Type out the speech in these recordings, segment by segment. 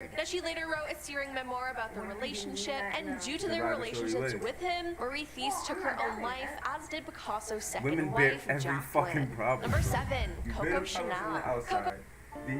Now, she later wrote a searing memoir about the relationship, and due to their relationships with him, Marie Therese took her own life, as did Picasso's second wife, Jacqueline. Number 7, Coco Chanel.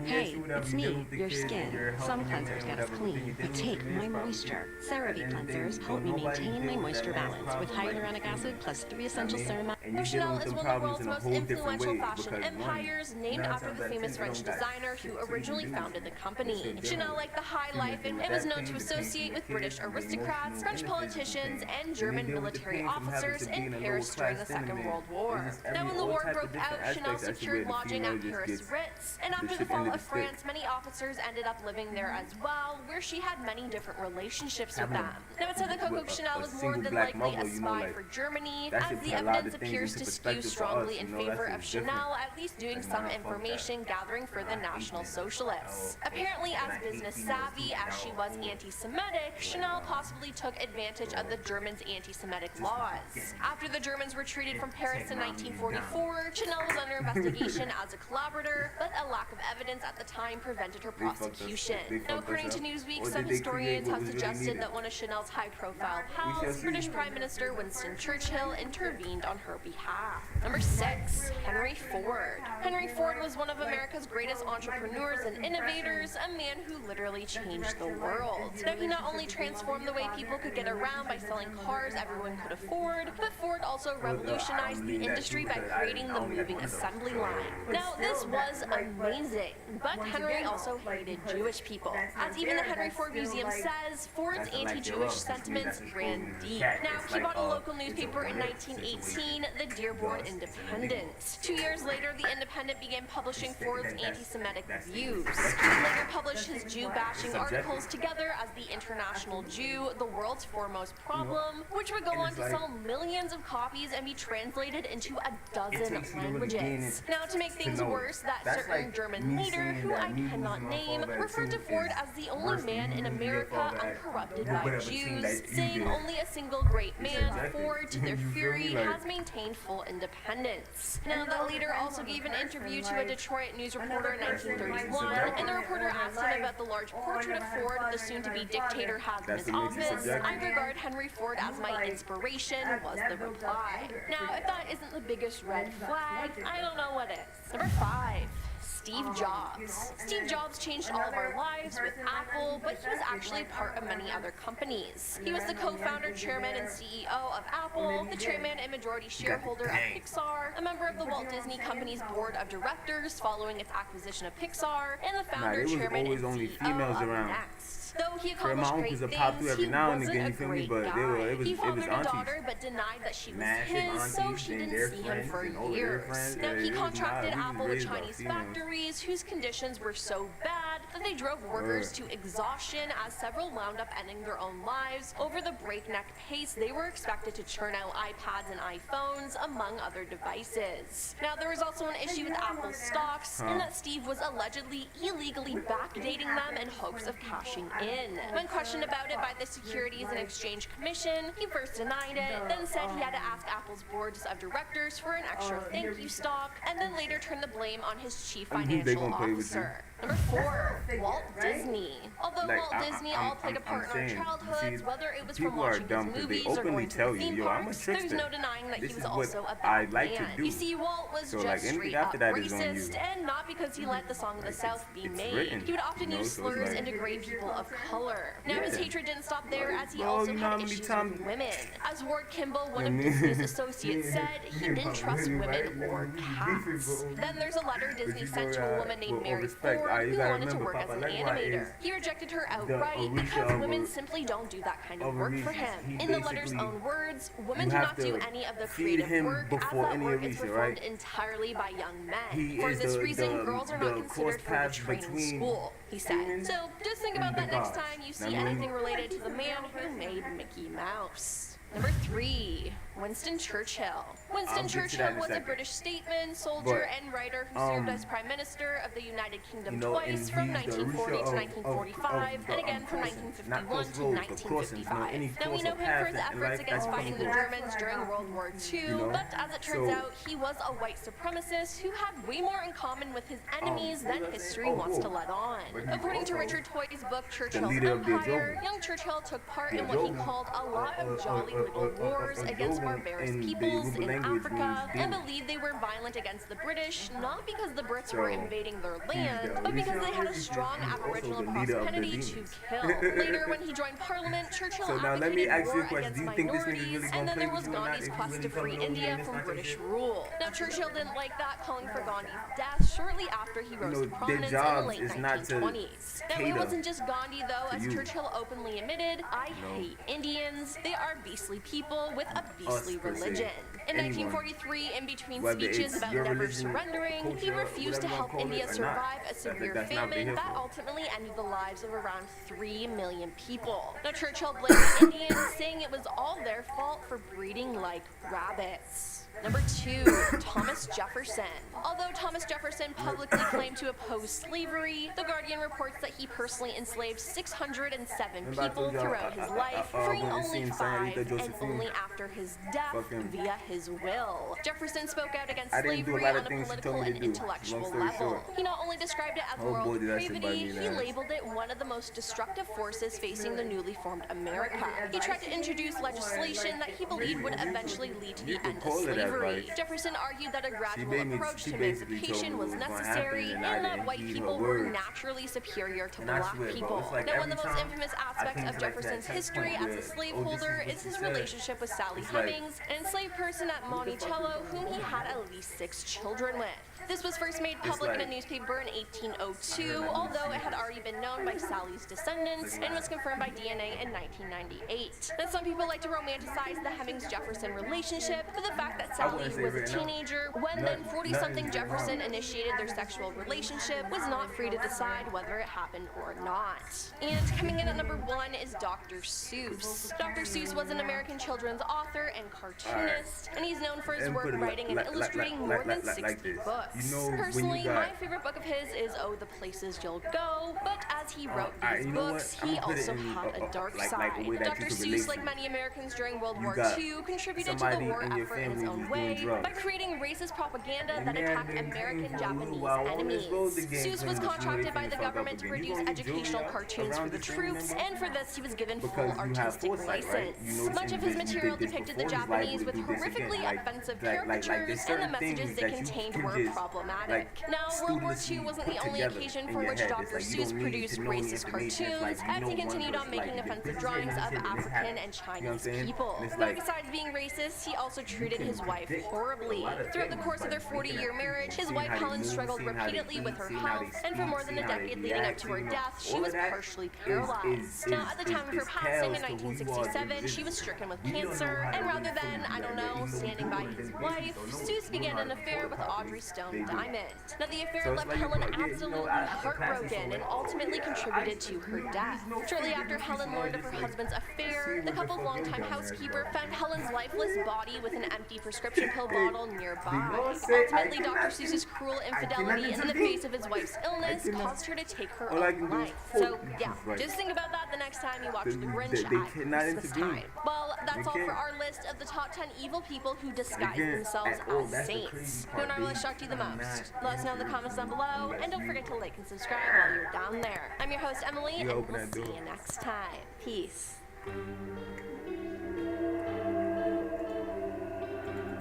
Hey, it's me, your skin. Some cleansers get us clean, but take my moisture. CeraVe cleansers help me maintain my moisture balance with hyaluronic acid plus 3 essential serum. Coco Chanel is one of the world's most influential fashion empires, named after the famous French designer who originally founded the company. Chanel liked the high life and was known to associate with British aristocrats, French politicians, and German military officers in Paris during the Second World War. Now, when the war broke out, Chanel secured lodging at Paris Ritz, and after the fall of France, many officers ended up living there as well, where she had many different relationships with them. Now, it's said that Coco Chanel was more than likely a spy for Germany, as the evidence appears to skew strongly in favor of Chanel at least doing some information gathering for the National Socialists. Apparently, as business savvy as she was anti-Semitic, Chanel possibly took advantage of the Germans' anti-Semitic laws. After the Germans retreated from Paris in 1944, Chanel was under investigation as a collaborator, but a lack of evidence at the time prevented her prosecution. Now, according to Newsweek, some historians have suggested that one of Chanel's high-profile pals, British Prime Minister Winston Churchill, intervened on her behalf. Number 6, Henry Ford. Henry Ford was one of America's greatest entrepreneurs and innovators, a man who literally changed the world. Now, he not only transformed the way people could get around by selling cars everyone could afford, but Ford also revolutionized the industry by creating the moving assembly line. Now, this was amazing, but Henry also hated Jewish people. As even the Henry Ford Museum says, Ford's anti-Jewish sentiments ran deep. Now, he bought a local newspaper in 1918, the Dearborn Independent. 2 years later, the Independent began publishing Ford's anti-Semitic views. He later published his Jew-bashing articles together as The International Jew, the World's Foremost Problem, which would go on to sell millions of copies and be translated into a dozen languages. Now, to make things worse, that certain German leader, who I cannot name, referred to Ford as the only man in America uncorrupted by Jews, saying only a single great man, Ford, to their fury, has maintained full independence. Now, that leader also gave an interview to a Detroit news reporter in 1931, and the reporter asked him about the large portrait of Ford the soon-to-be dictator has in his office. "I regard Henry Ford as my inspiration," was the reply. Now, if that isn't the biggest red flag, I don't know what is. Number 5. Steve Jobs. Steve Jobs changed all of our lives with Apple, but he was actually part of many other companies. He was the co-founder, chairman, and CEO of Apple, the chairman and majority shareholder of Pixar, a member of the Walt Disney Company's board of directors following its acquisition of Pixar, and the founder, chairman, and CEO of Next. Though he accomplished great things, he wasn't a great guy. He fathered a daughter, but denied that she was his, so she didn't see him for years. Now, he contracted Apple with Chinese factories whose conditions were so bad that they drove workers to exhaustion, as several wound up ending their own lives over the breakneck pace they were expected to churn out iPads and iPhones, among other devices. Now, there was also an issue with Apple stocks, in that Steve was allegedly illegally backdating them in hopes of cashing in. When questioned about it by the Securities and Exchange Commission, he first denied it, then said he had to ask Apple's boards of directors for an extra thank you stock, and then later turned the blame on his chief financial officer. Number 4, Walt Disney. Although Walt Disney all played a part in our childhoods, whether it was from watching his movies or going to the theme parks, there's no denying that he was also a bad man. You see, Walt was just straight up racist, and not because he let the Song of the South be made. He would often use slurs and degrade people of color. Now, his hatred didn't stop there, as he also had issues with women. As Ward Kimball, one of Disney's associates, said, he didn't trust women or cats. Then there's a letter Disney sent to a woman named Mary Ford, who wanted to work as an animator. He rejected her outright because women simply don't do that kind of work for him. In the letter's own words, women do not do any of the creative work, as that work is performed entirely by young men. For this reason, girls are not considered for the training school, he said. So just think about that next time you see anything related to the man who made Mickey Mouse. Number 3, Winston Churchill. Winston Churchill was a British statesman, soldier, and writer who served as Prime Minister of the United Kingdom twice from 1940 to 1945, and again from 1951 to 1955. Now we know him for his efforts against fighting the Germans during World War II, but as it turns out, he was a white supremacist who had way more in common with his enemies than history wants to let on. According to Richard Toye's book Churchill's Empire, young Churchill took part in what he called a lot of jolly little wars against barbarous peoples in Africa, and believed they were violent against the British, not because the Brits were invading their land, but because they had a strong aboriginal propensity to kill. Later, when he joined Parliament, Churchill advocated war against minorities, and then there was Gandhi's quest to free India from British rule. Now, Churchill didn't like that, calling for Gandhi's death shortly after he rose to prominence in the late 1920s. Now, it wasn't just Gandhi, though, as Churchill openly admitted, "I hate Indians. They are beastly people with a beastly religion." In 1943, in between speeches about never surrendering, he refused to help India survive a severe famine that ultimately ended the lives of around 3 million people. Now, Churchill blamed the Indians, saying it was all their fault for breeding like rabbits. Number 2, Thomas Jefferson. Although Thomas Jefferson publicly claimed to oppose slavery, The Guardian reports that he personally enslaved 607 people throughout his life, freeing only 5, and only after his death via his will. Jefferson spoke out against slavery on a political and intellectual level. He not only described it as moral depravity, he labeled it one of the most destructive forces facing the newly formed America. He tried to introduce legislation that he believed would eventually lead to the end of slavery. Jefferson argued that a gradual approach to emancipation was necessary and that white people were naturally superior to black people. Now, one of the most infamous aspects of Jefferson's history as a slaveholder is his relationship with Sally Hemings, an enslaved person at Monticello whom he had at least 6 children with. This was first made public in a newspaper in 1802, although it had already been known by Sally's descendants and was confirmed by DNA in 1998. Now, some people like to romanticize the Hemings-Jefferson relationship, but the fact that Sally, who was a teenager when then 40-something Jefferson initiated their sexual relationship, was not free to decide whether it happened or not. And coming in at number 1 is Dr. Seuss. Dr. Seuss was an American children's author and cartoonist, and he's known for his work writing and illustrating more than 60 books. Personally, my favorite book of his is Oh, the Places You'll Go, but as he wrote these books, he also had a dark side. Dr. Seuss, like many Americans during World War II, contributed to the war effort in his own way by creating racist propaganda that attacked American Japanese enemies. Seuss was contracted by the government to produce educational cartoons for the troops, and for this he was given full artistic license. Much of his material depicted the Japanese with horrifically offensive caricatures, and the messages they contained were problematic. Now, World War II wasn't the only occasion for which Dr. Seuss produced racist cartoons, as he continued on making offensive drawings of African and Chinese people. Now, besides being racist, he also treated his wife horribly. Throughout the course of their 40-year marriage, his wife Helen struggled repeatedly with her health, and for more than a decade leading up to her death, she was partially paralyzed. Now, at the time of her passing in 1967, she was stricken with cancer, and rather than, I don't know, standing by his wife, Seuss began an affair with Audrey Stone Diamond. Now, the affair left Helen absolutely heartbroken and ultimately contributed to her death. Shortly after Helen learned of her husband's affair, the couple's longtime housekeeper found Helen's lifeless body with an empty prescription pill bottle nearby. Ultimately, Dr. Seuss's cruel infidelity in the face of his wife's illness caused her to take her own life. So, yeah, just think about that the next time you watch The Grinch at Christmas time. Well, that's all for our list of the top 10 evil people who disguise themselves as saints. Who in our list shocked you the most? Let us know in the comments down below, and don't forget to like and subscribe while you're down there. I'm your host, Emily, and we'll see you next time. Peace.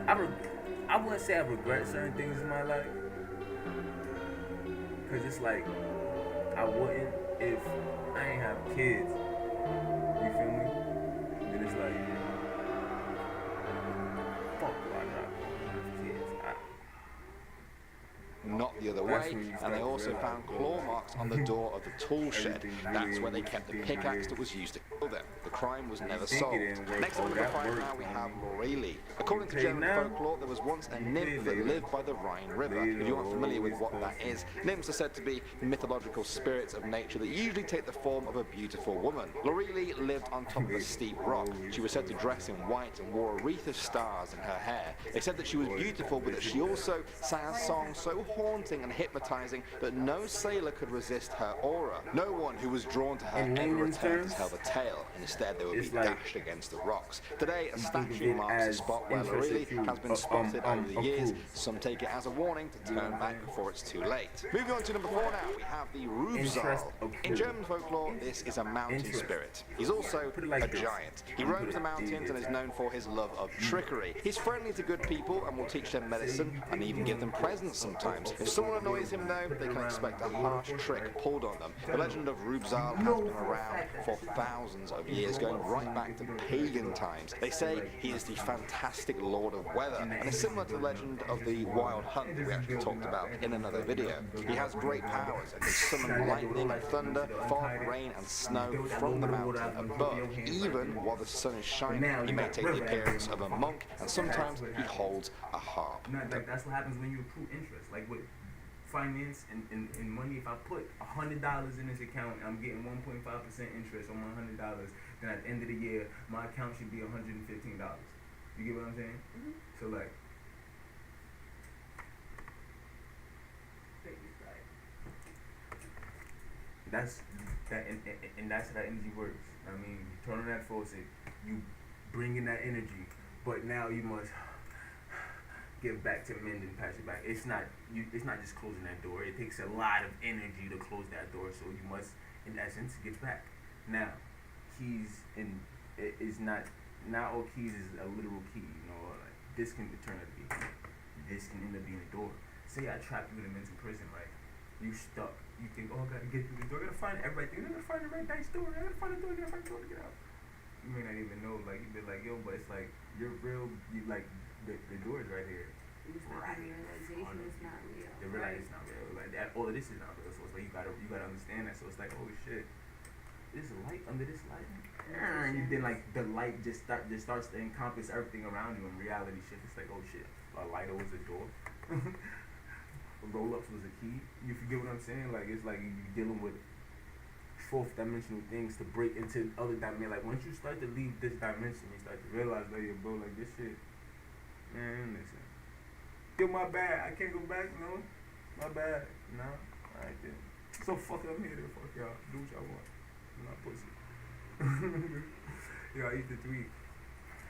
I wouldn't say I regret certain things in my life, because it's like, I wouldn't if I ain't have kids. You feel me? And it's like, fuck, why not have kids? Not the other way, and they also found claw marks on the door of the tool shed. That's where they kept the pickaxe that was used to kill them. The crime was never solved. Next up, number 5 now, we have Lorelei. According to German folklore, there was once a nymph that lived by the Rhine River. If you aren't familiar with what that is, nymphs are said to be mythological spirits of nature that usually take the form of a beautiful woman. Lorelei lived on top of a steep rock. She was said to dress in white and wore a wreath of stars in her hair. They said that she was beautiful, but that she also sang a song so haunting and hypnotizing that no sailor could resist her aura. No one who was drawn to her ever returned to tell the tale. Instead, they would be dashed against the rocks. Today, a statue marks the spot where Lorelei has been spotted over the years. Some take it as a warning to turn back before it's too late. Moving on to number 4 now, we have the Rubsal. In German folklore, this is a mountain spirit. He's also a giant. He roams the mountains and is known for his love of trickery. He's friendly to good people and will teach them medicine and even give them presents sometimes. If someone annoys him though, they can expect a harsh trick pulled on them. The legend of Rubsal has been around for thousands of years, going right back to pagan times. They say he is the fantastic lord of weather, and is similar to the legend of the wild hunt that we actually talked about in another video. He has great powers and can summon lightning and thunder, fog, rain and snow from the mountain above. Even while the sun is shining, he may take the appearance of a monk, and sometimes he holds a harp. That's what happens when you accrue interest. Like with finance and money, if I put $100 in this account and I'm getting 1.5% interest on my $100, then at the end of the year, my account should be $115. You get what I'm saying? Mm-hmm. So like, that's that, and that's how that energy works. I mean, you turn on that faucet, you bring in that energy, but now you must give back to mend and pass it back. It's not just closing that door. It takes a lot of energy to close that door, so you must, in essence, give back. Now, keys is not all keys is a literal key. You know, like this can turn out to be a key. This can end up being a door. Say I trap you in a mental prison, right? You stuck. You think, oh, I gotta get through the door. I gotta find everything. I gotta find the right nice door. I gotta find the door. I gotta find the door to get out. You may not even know. Like, you be like, yo, but it's like, you're real. You like, the door is right here. It's not the realization it's not real. The realization it's not real. Like that, all of this is not real. So it's like, you gotta understand that. So it's like, oh shit, there's a light under this light. And then like, the light just starts to encompass everything around you. In reality shit, it's like, oh shit, a light was a door. Roll-ups was a key. You forget what I'm saying? Like, it's like you're dealing with fourth dimensional things to break into other dimensions. Like, once you start to leave this dimension, you start to realize that, yo, bro, like, this shit, man, listen. Yo, my bad. I can't go back, no? My bad. No? Alright, then. So, fuck it, I'm here to fuck y'all. Do what y'all want. I'm not pussy. Yo, I used to tweet.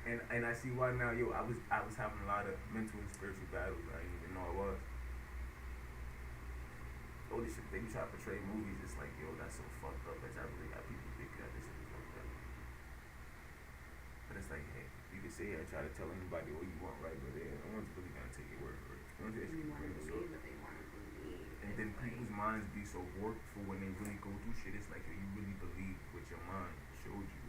And I see why now. Yo, I was having a lot of mental and spiritual battles. I didn't even know I was. All this shit they try to portray movies, it's like, yo, that's so fucked up. That's I really got people think that this is fucked up. But it's like, hey, you can say I try to tell anybody what you want, right? But no one's really gonna take your word for it. No one's actually gonna believe what they want to believe. And then people's minds be so warped for when they really go through shit. It's like, yo, you really believe what your mind showed you.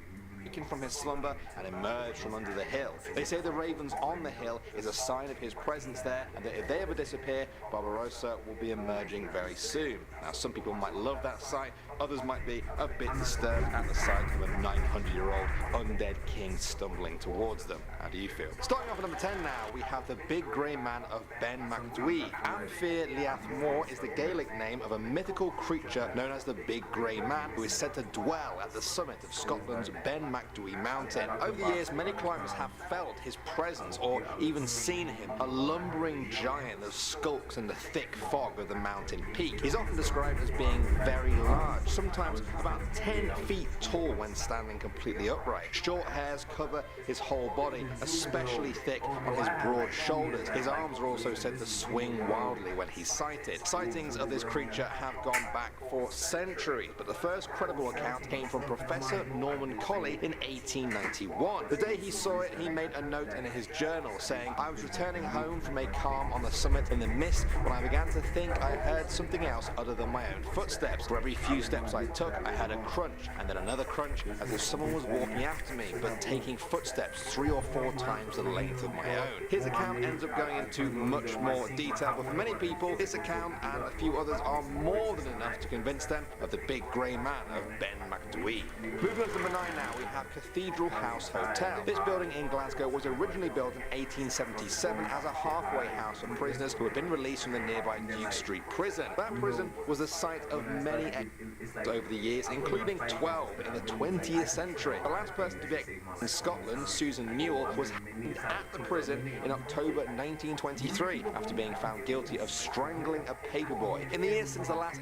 From his slumber and emerged from under the hill. They say the ravens on the hill is a sign of his presence there, and that if they ever disappear, Barbarossa will be emerging very soon. Now, some people might love that sight, others might be a bit disturbed at the sight of a 900-year-old undead king stumbling towards them. How do you feel? Starting off at number 10 now, we have the Big Grey Man of Ben Macdui. Amphir Liathmore is the Gaelic name of a mythical creature known as the Big Grey Man, who is said to dwell at the summit of Scotland's Ben Macdui Mountain. Over the years, many climbers have felt his presence or even seen him, a lumbering giant that skulks in the thick fog of the mountain peak. He's often described as being very large, sometimes about 10 feet tall when standing completely upright. Short hairs cover his whole body, especially thick on his broad shoulders. His arms are also said to swing wildly when he's sighted. Sightings of this creature have gone back for centuries, but the first credible account came from Professor Norman Colley in in 1891. The day he saw it, he made a note in his journal saying, "I was returning home from a calm on the summit in the mist when I began to think I heard something else other than my own footsteps. For every few steps I took, I had a crunch, and then another crunch, as if someone was walking after me, but taking footsteps 3 or 4 times the length of my own." His account ends up going into much more detail, but for many people, this account and a few others are more than enough to convince them of the big grey man of Ben McDwee. Moving on to number 9 now, we have Cathedral House Hotel. This building in Glasgow was originally built in 1877 as a halfway house for prisoners who had been released from the nearby Duke Street prison. That prison was the site of many executions over the years, including 12 in the 20th century. The last person to be executed in Scotland, Susan Newell, was hanged at the prison in October 1923 after being found guilty of strangling a paperboy. In the years since the last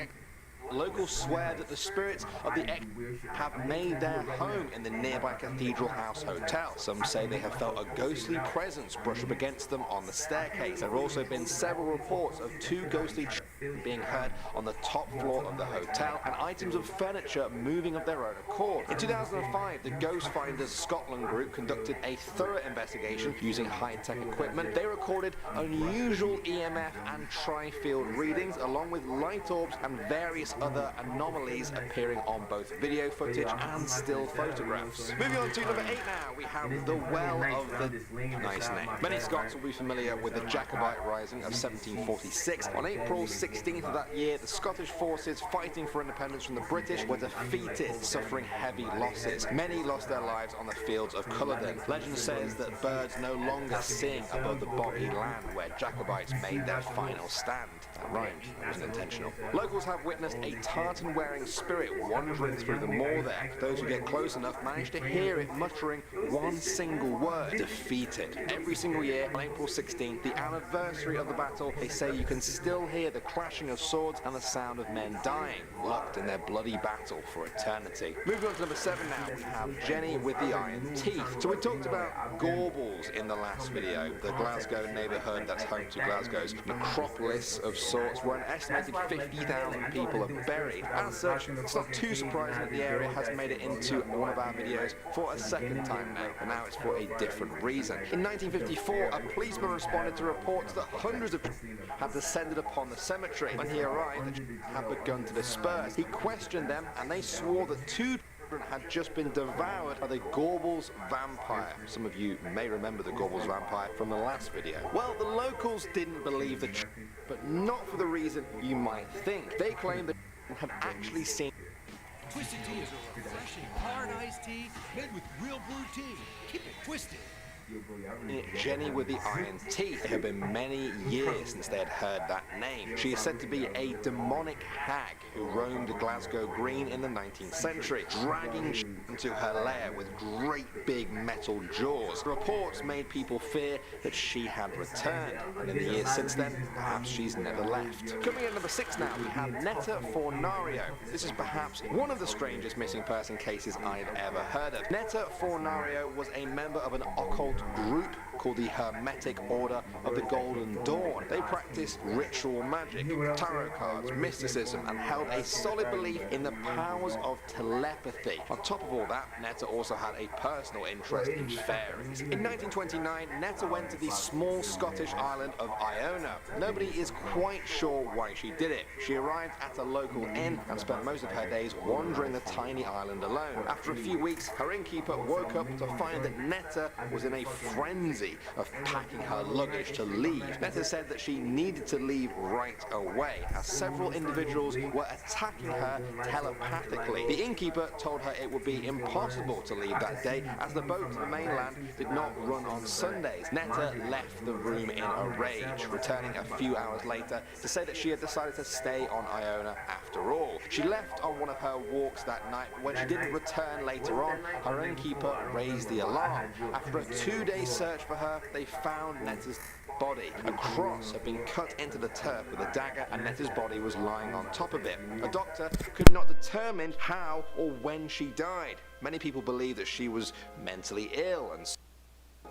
locals swear that the spirits of the ex have made their home in the nearby Cathedral House Hotel. Some say they have felt a ghostly presence brush up against them on the staircase. There have also been several reports of 2 ghostly children being heard on the top floor of the hotel and items of furniture moving of their own accord. In 2005, the Ghost Finders Scotland group conducted a thorough investigation using high-tech equipment. They recorded unusual EMF and tri-field readings along with light orbs and various other anomalies appearing on both video footage and still photographs. Moving on to number 8 now, we have the Well of the... Nice name. Many Scots will be familiar with the Jacobite Rising of 1746. On April 16th of that year, the Scottish forces fighting for independence from the British were defeated, suffering heavy losses. Many lost their lives on the fields of Culloden. Legend says that birds no longer sing above the boggy land where Jacobites made their final stand. That rhymed, that wasn't intentional. Locals have witnessed a tartan-wearing spirit wandering through the moor there. Those who get close enough manage to hear it muttering one single word: defeated. Every single year, on April 16th, the anniversary of the battle, they say you can still hear the clashing of swords and the sound of men dying, locked in their bloody battle for eternity. Moving on to number 7 now, we have Jenny with the Iron Teeth. So we talked about Gorbals in the last video, the Glasgow neighbourhood that's home to Glasgow's necropolis of sorts, where an estimated 50,000 people are buried. As such, it's not too surprising that the area has made it into one of our videos for a second time now, and now it's for a different reason. In 1954, a policeman responded to reports that hundreds of children had descended upon the cemetery. When he arrived, the children had begun to disperse. He questioned them, and they swore that 2 children had just been devoured by the Gorbals vampire. Some of you may remember the Gorbals vampire from the last video. Well, the locals didn't believe the children, but not for the reason you might think. They claimed that had actually seen. Twisted tea is a refreshing, hard iced tea made with real brewed tea. Keep it twisted. Jenny with the Iron Teeth. It had been many years since they had heard that name. She is said to be a demonic hag who roamed Glasgow Green in the 19th century, dragging into her lair with great big metal jaws. Reports made people fear that she had returned, and in the years since then, perhaps she's never left. Coming in at number 6 now, we have Netta Fornario. This is perhaps one of the strangest missing person cases I've ever heard of. Netta Fornario was a member of an occult group called the Hermetic Order of the Golden Dawn. They practiced ritual magic, tarot cards, mysticism, and held a solid belief in the powers of telepathy. On top of all that, Netta also had a personal interest in fairies. In 1929, Netta went to the small Scottish island of Iona. Nobody is quite sure why she did it. She arrived at a local inn and spent most of her days wandering the tiny island alone. After a few weeks, her innkeeper woke up to find that Netta was in a frenzy of packing her luggage to leave. Netta said that she needed to leave right away, as several individuals were attacking her telepathically. The innkeeper told her it would be impossible to leave that day, as the boat to the mainland did not run on Sundays. Netta left the room in a rage, returning a few hours later to say that she had decided to stay on Iona after all. She left on one of her walks that night, but when she didn't return later on, her innkeeper raised the alarm. After a 2-day search for her, they found Netta's body. A cross had been cut into the turf with a dagger, and Netta's body was lying on top of it. A doctor could not determine how or when she died. Many people believe that she was mentally ill and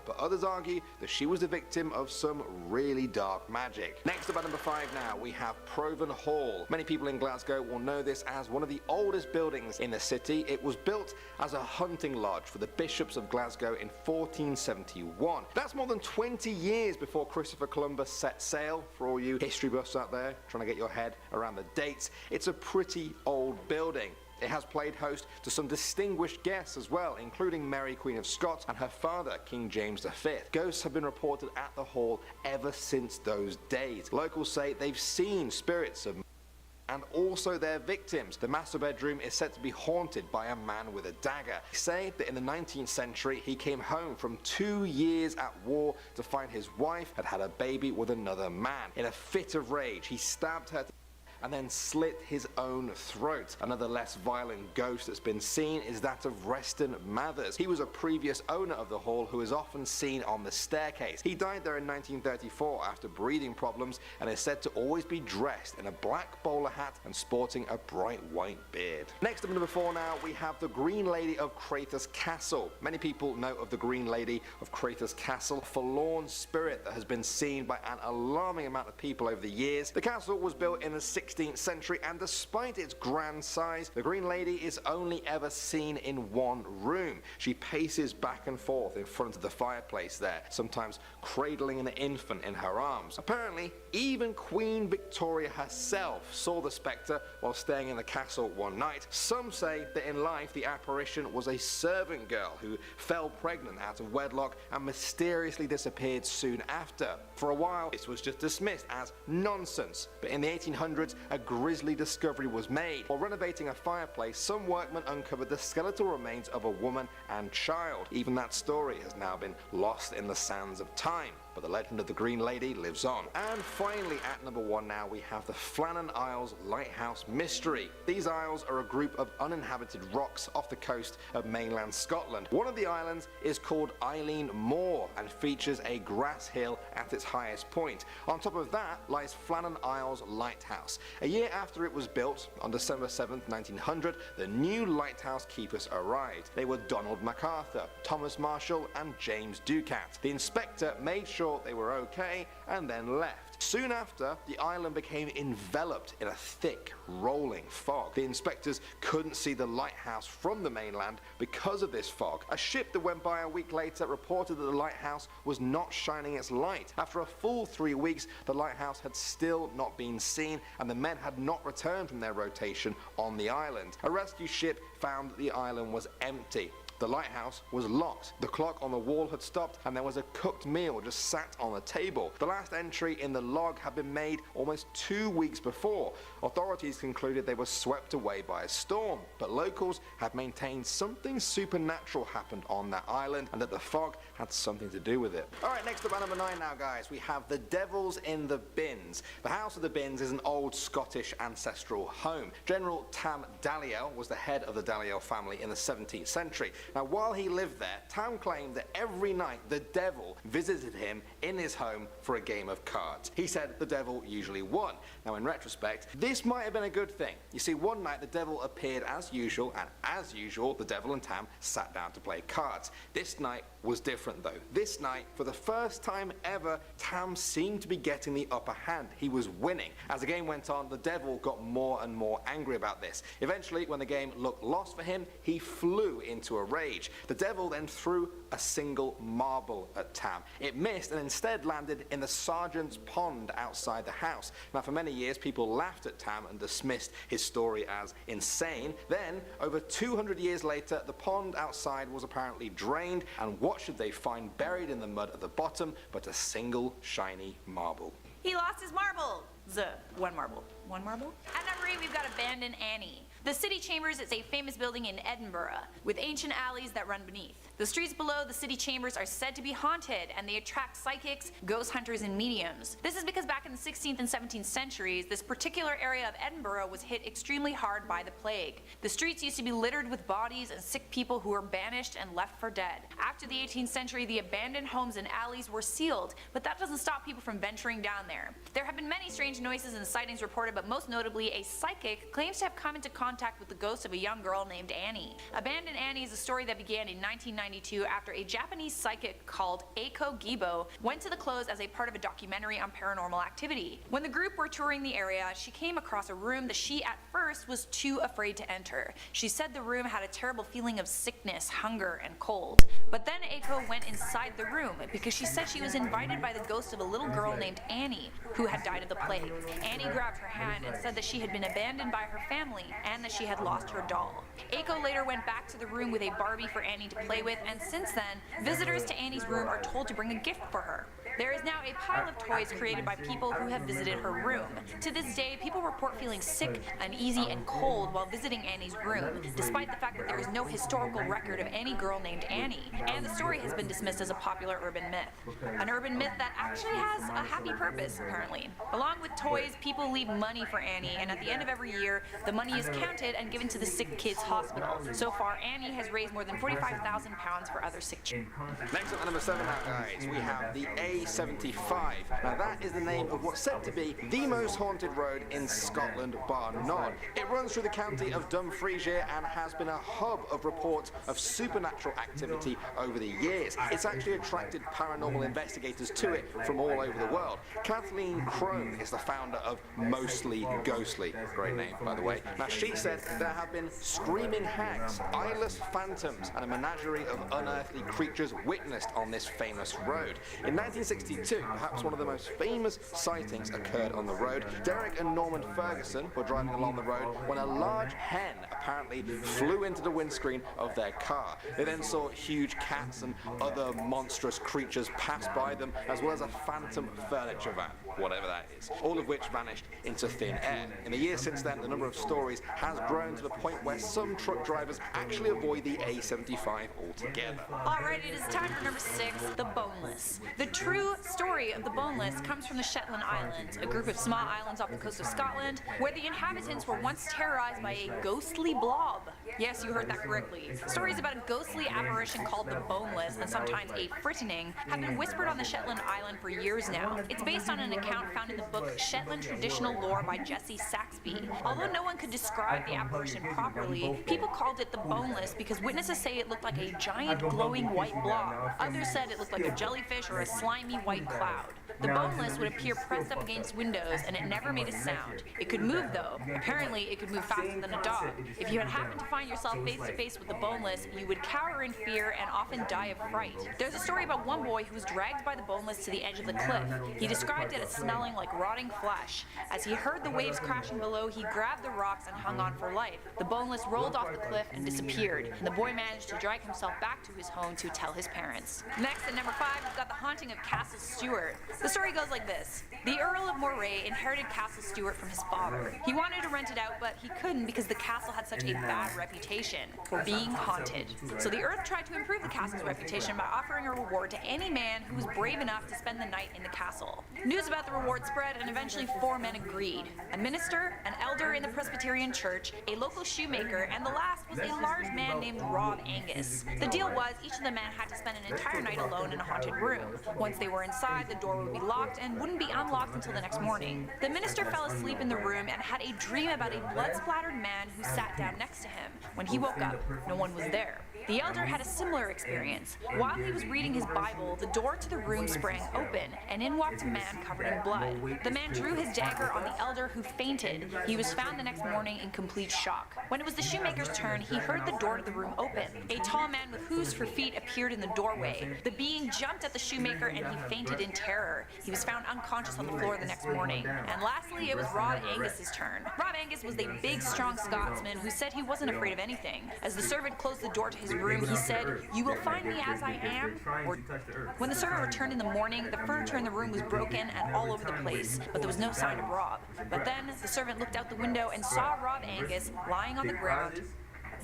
but others argue that she was the victim of some really dark magic. Next up at number 5 now, we have Provan Hall. Many people in Glasgow will know this as one of the oldest buildings in the city. It was built as a hunting lodge for the bishops of Glasgow in 1471. That's more than 20 years before Christopher Columbus set sail. For all you history buffs out there trying to get your head around the dates, it's a pretty old building. It has played host to some distinguished guests as well, including Mary Queen of Scots and her father, King James V. Ghosts have been reported at the hall ever since those days. Locals say they've seen spirits of and also their victims. The master bedroom is said to be haunted by a man with a dagger. They say that in the 19th century he came home from 2 years at war to find his wife had had a baby with another man. In a fit of rage, he stabbed her and then slit his own throat. Another less violent ghost that's been seen is that of Reston Mathers. He was a previous owner of the hall who is often seen on the staircase. He died there in 1934 after breathing problems and is said to always be dressed in a black bowler hat and sporting a bright white beard. Next up, number 4 now, we have the Green Lady of Crathis Castle. Many people know of the Green Lady of Crathis Castle, a forlorn spirit that has been seen by an alarming amount of people over the years. The castle was built in the 16th century, and despite its grand size, the Green Lady is only ever seen in one room. She paces back and forth in front of the fireplace there, sometimes cradling an infant in her arms. Apparently, even Queen Victoria herself saw the spectre while staying in the castle one night. Some say that in life the apparition was a servant girl who fell pregnant out of wedlock and mysteriously disappeared soon after. For a while, this was just dismissed as nonsense, but in the 1800s, a grisly discovery was made. While renovating a fireplace, some workmen uncovered the skeletal remains of a woman and child. Even that story has now been lost in the sands of time, but the legend of the Green Lady lives on. And finally, at number 1 now, we have the Flannan Isles Lighthouse Mystery. These isles are a group of uninhabited rocks off the coast of mainland Scotland. One of the islands is called Eileen Moor and features a grass hill at its highest point. On top of that lies Flannan Isles Lighthouse. A year after it was built, on December 7th, 1900, the new lighthouse keepers arrived. They were Donald MacArthur, Thomas Marshall, and James Ducat. The inspector made sure they were okay and then left. Soon after, the island became enveloped in a thick, rolling fog. The inspectors couldn't see the lighthouse from the mainland because of this fog. A ship that went by a week later reported that the lighthouse was not shining its light. After a full 3 weeks, the lighthouse had still not been seen, and the men had not returned from their rotation on the island. A rescue ship found that the island was empty. The lighthouse was locked. The clock on the wall had stopped, and there was a cooked meal just sat on the table. The last entry in the log had been made almost 2 weeks before. Authorities concluded they were swept away by a storm, but locals had maintained something supernatural happened on that island and that the fog had something to do with it. Alright, next up at number 9 now, guys, we have the Devils in the Bins. The House of the Bins is an old Scottish ancestral home. General Tam Dalyell was the head of the Dalyell family in the 17th century. Now, while he lived there, Tam claimed that every night the devil visited him in his home for a game of cards. He said the devil usually won. Now, in retrospect, this might have been a good thing. You see, one night the devil appeared as usual, and as usual, the devil and Tam sat down to play cards. This night was different though. This night, for the first time ever, Tam seemed to be getting the upper hand. He was winning. As the game went on, the devil got more and more angry about this. Eventually, when the game looked lost for him, he flew into a rage. The devil then threw a single marble at Tam. It missed and instead landed in the sergeant's pond outside the house. Now, for many years, people laughed at Tam and dismissed his story as insane. Then, over 200 years later, the pond outside was apparently drained, and what should they find buried in the mud at the bottom but a single shiny marble? He lost his marble. One marble. One marble? At number 8, we've got Abandoned Annie. The City Chambers is a famous building in Edinburgh, with ancient alleys that run beneath. The streets below the City Chambers are said to be haunted, and they attract psychics, ghost hunters, and mediums. This is because back in the 16th and 17th centuries, this particular area of Edinburgh was hit extremely hard by the plague. The streets used to be littered with bodies and sick people who were banished and left for dead. After the 18th century, the abandoned homes and alleys were sealed, but that doesn't stop people from venturing down there. There have been many strange noises and sightings reported, but most notably, a psychic claims to have come into contact contact with the ghost of a young girl named Annie. Abandoned Annie is a story that began in 1992 after a Japanese psychic called Eiko Gibo went to the close as a part of a documentary on paranormal activity. When the group were touring the area, she came across a room that she at first was too afraid to enter. She said the room had a terrible feeling of sickness, hunger, and cold. But then Eiko went inside the room because she said she was invited by the ghost of a little girl named Annie who had died of the plague. Annie grabbed her hand and said that she had been abandoned by her family and that she had lost her doll. Eiko later went back to the room with a Barbie for Annie to play with, and since then, visitors to Annie's room are told to bring a gift for her. There is now a pile of toys created by people who have visited her room. To this day, people report feeling sick, uneasy, and cold while visiting Annie's room, despite the fact that there is no historical record of any girl named Annie, and the story has been dismissed as a popular urban myth. An urban myth that actually has a happy purpose, apparently. Along with toys, people leave money for Annie, and at the end of every year, the money is counted and given to the sick kids' hospital. So far, Annie has raised more than £45,000 for other sick children. Next up at number 7 now, guys, we have the A75. Now that is the name of what's said to be the most haunted road in Scotland, bar none. It runs through the county of Dumfriesshire and has been a hub of reports of supernatural activity over the years. It's actually attracted paranormal investigators to it from all over the world. Kathleen Crone is the founder of Mostly Ghostly. Great name, by the way. Now she said there have been screaming hags, eyeless phantoms, and a menagerie of unearthly creatures witnessed on this famous road. In 1962, perhaps one of the most famous sightings occurred on the road. Derek and Norman Ferguson were driving along the road when a large hen apparently flew into the windscreen of their car. They then saw huge cats and other monstrous creatures pass by them, as well as a phantom furniture van, whatever that is, all of which vanished into thin air. In the years since then, the number of stories has grown to the point where some truck drivers actually avoid the A75 altogether. Alright, it is time for number 6, the Boneless. The true story of the Boneless comes from the Shetland Islands, a group of small islands off the coast of Scotland, where the inhabitants were once terrorized by a ghostly blob. Yes, you heard that correctly. Stories about a ghostly apparition called the Boneless, and sometimes a frightening, have been whispered on the Shetland Island for years now. It's based on an account found in the book Shetland Traditional Lore by Jesse Saxby. Although no one could describe the apparition properly, people called it the Boneless because witnesses say it looked like a giant glowing white blob. Others said it looked like a jellyfish or a slimy white cloud. The Boneless would appear pressed up against windows, and it never made a sound. It could move, though. Apparently, it could move faster than a dog. If you had happened to find yourself face to face with the Boneless, you would cower in fear and often die of fright. There's a story about one boy who was dragged by the Boneless to the edge of the cliff. He described it as smelling like rotting flesh. As he heard the waves crashing below, he grabbed the rocks and hung on for life. The Boneless rolled off the cliff and disappeared, and the boy managed to drag himself back to his home to tell his parents. Next, at number 5, we've got the haunting of Castle Stewart. The story goes like this. The Earl of Moray inherited Castle Stewart from his father. He wanted to rent it out, but he couldn't because the castle had such a bad reputation for being haunted. So the Earl tried to improve the castle's reputation by offering a reward to any man who was brave enough to spend the night in the castle. News about the reward spread, and eventually 4 men agreed. A minister, an elder in the Presbyterian church, a local shoemaker, and the last was a large man named Rob Angus. The deal was each of the men had to spend an entire night alone in a haunted room. Once they were inside, the door would be locked and wouldn't be unlocked until the next morning. The minister fell asleep in the room and had a dream about a blood-splattered man who sat down next to him. When he woke up, no one was there. The elder had a similar experience. While he was reading his Bible, the door to the room sprang open, and in walked a man covered in blood. The man drew his dagger on the elder, who fainted. He was found the next morning in complete shock. When it was the shoemaker's turn, he heard the door to the room open. A tall man with hooves for feet appeared in the doorway. The being jumped at the shoemaker, and he fainted in terror. He was found unconscious on the floor the next morning. And lastly, it was Rob Angus's turn. Rob Angus was a big, strong Scotsman who said he wasn't afraid of anything. As the servant closed the door to his room, he said, "You will find me as I am." Or when the servant returned in the morning, the furniture in the room was broken and all over the place, but there was no sign of Rob. But then the servant looked out the window and saw Rob Angus lying on the ground,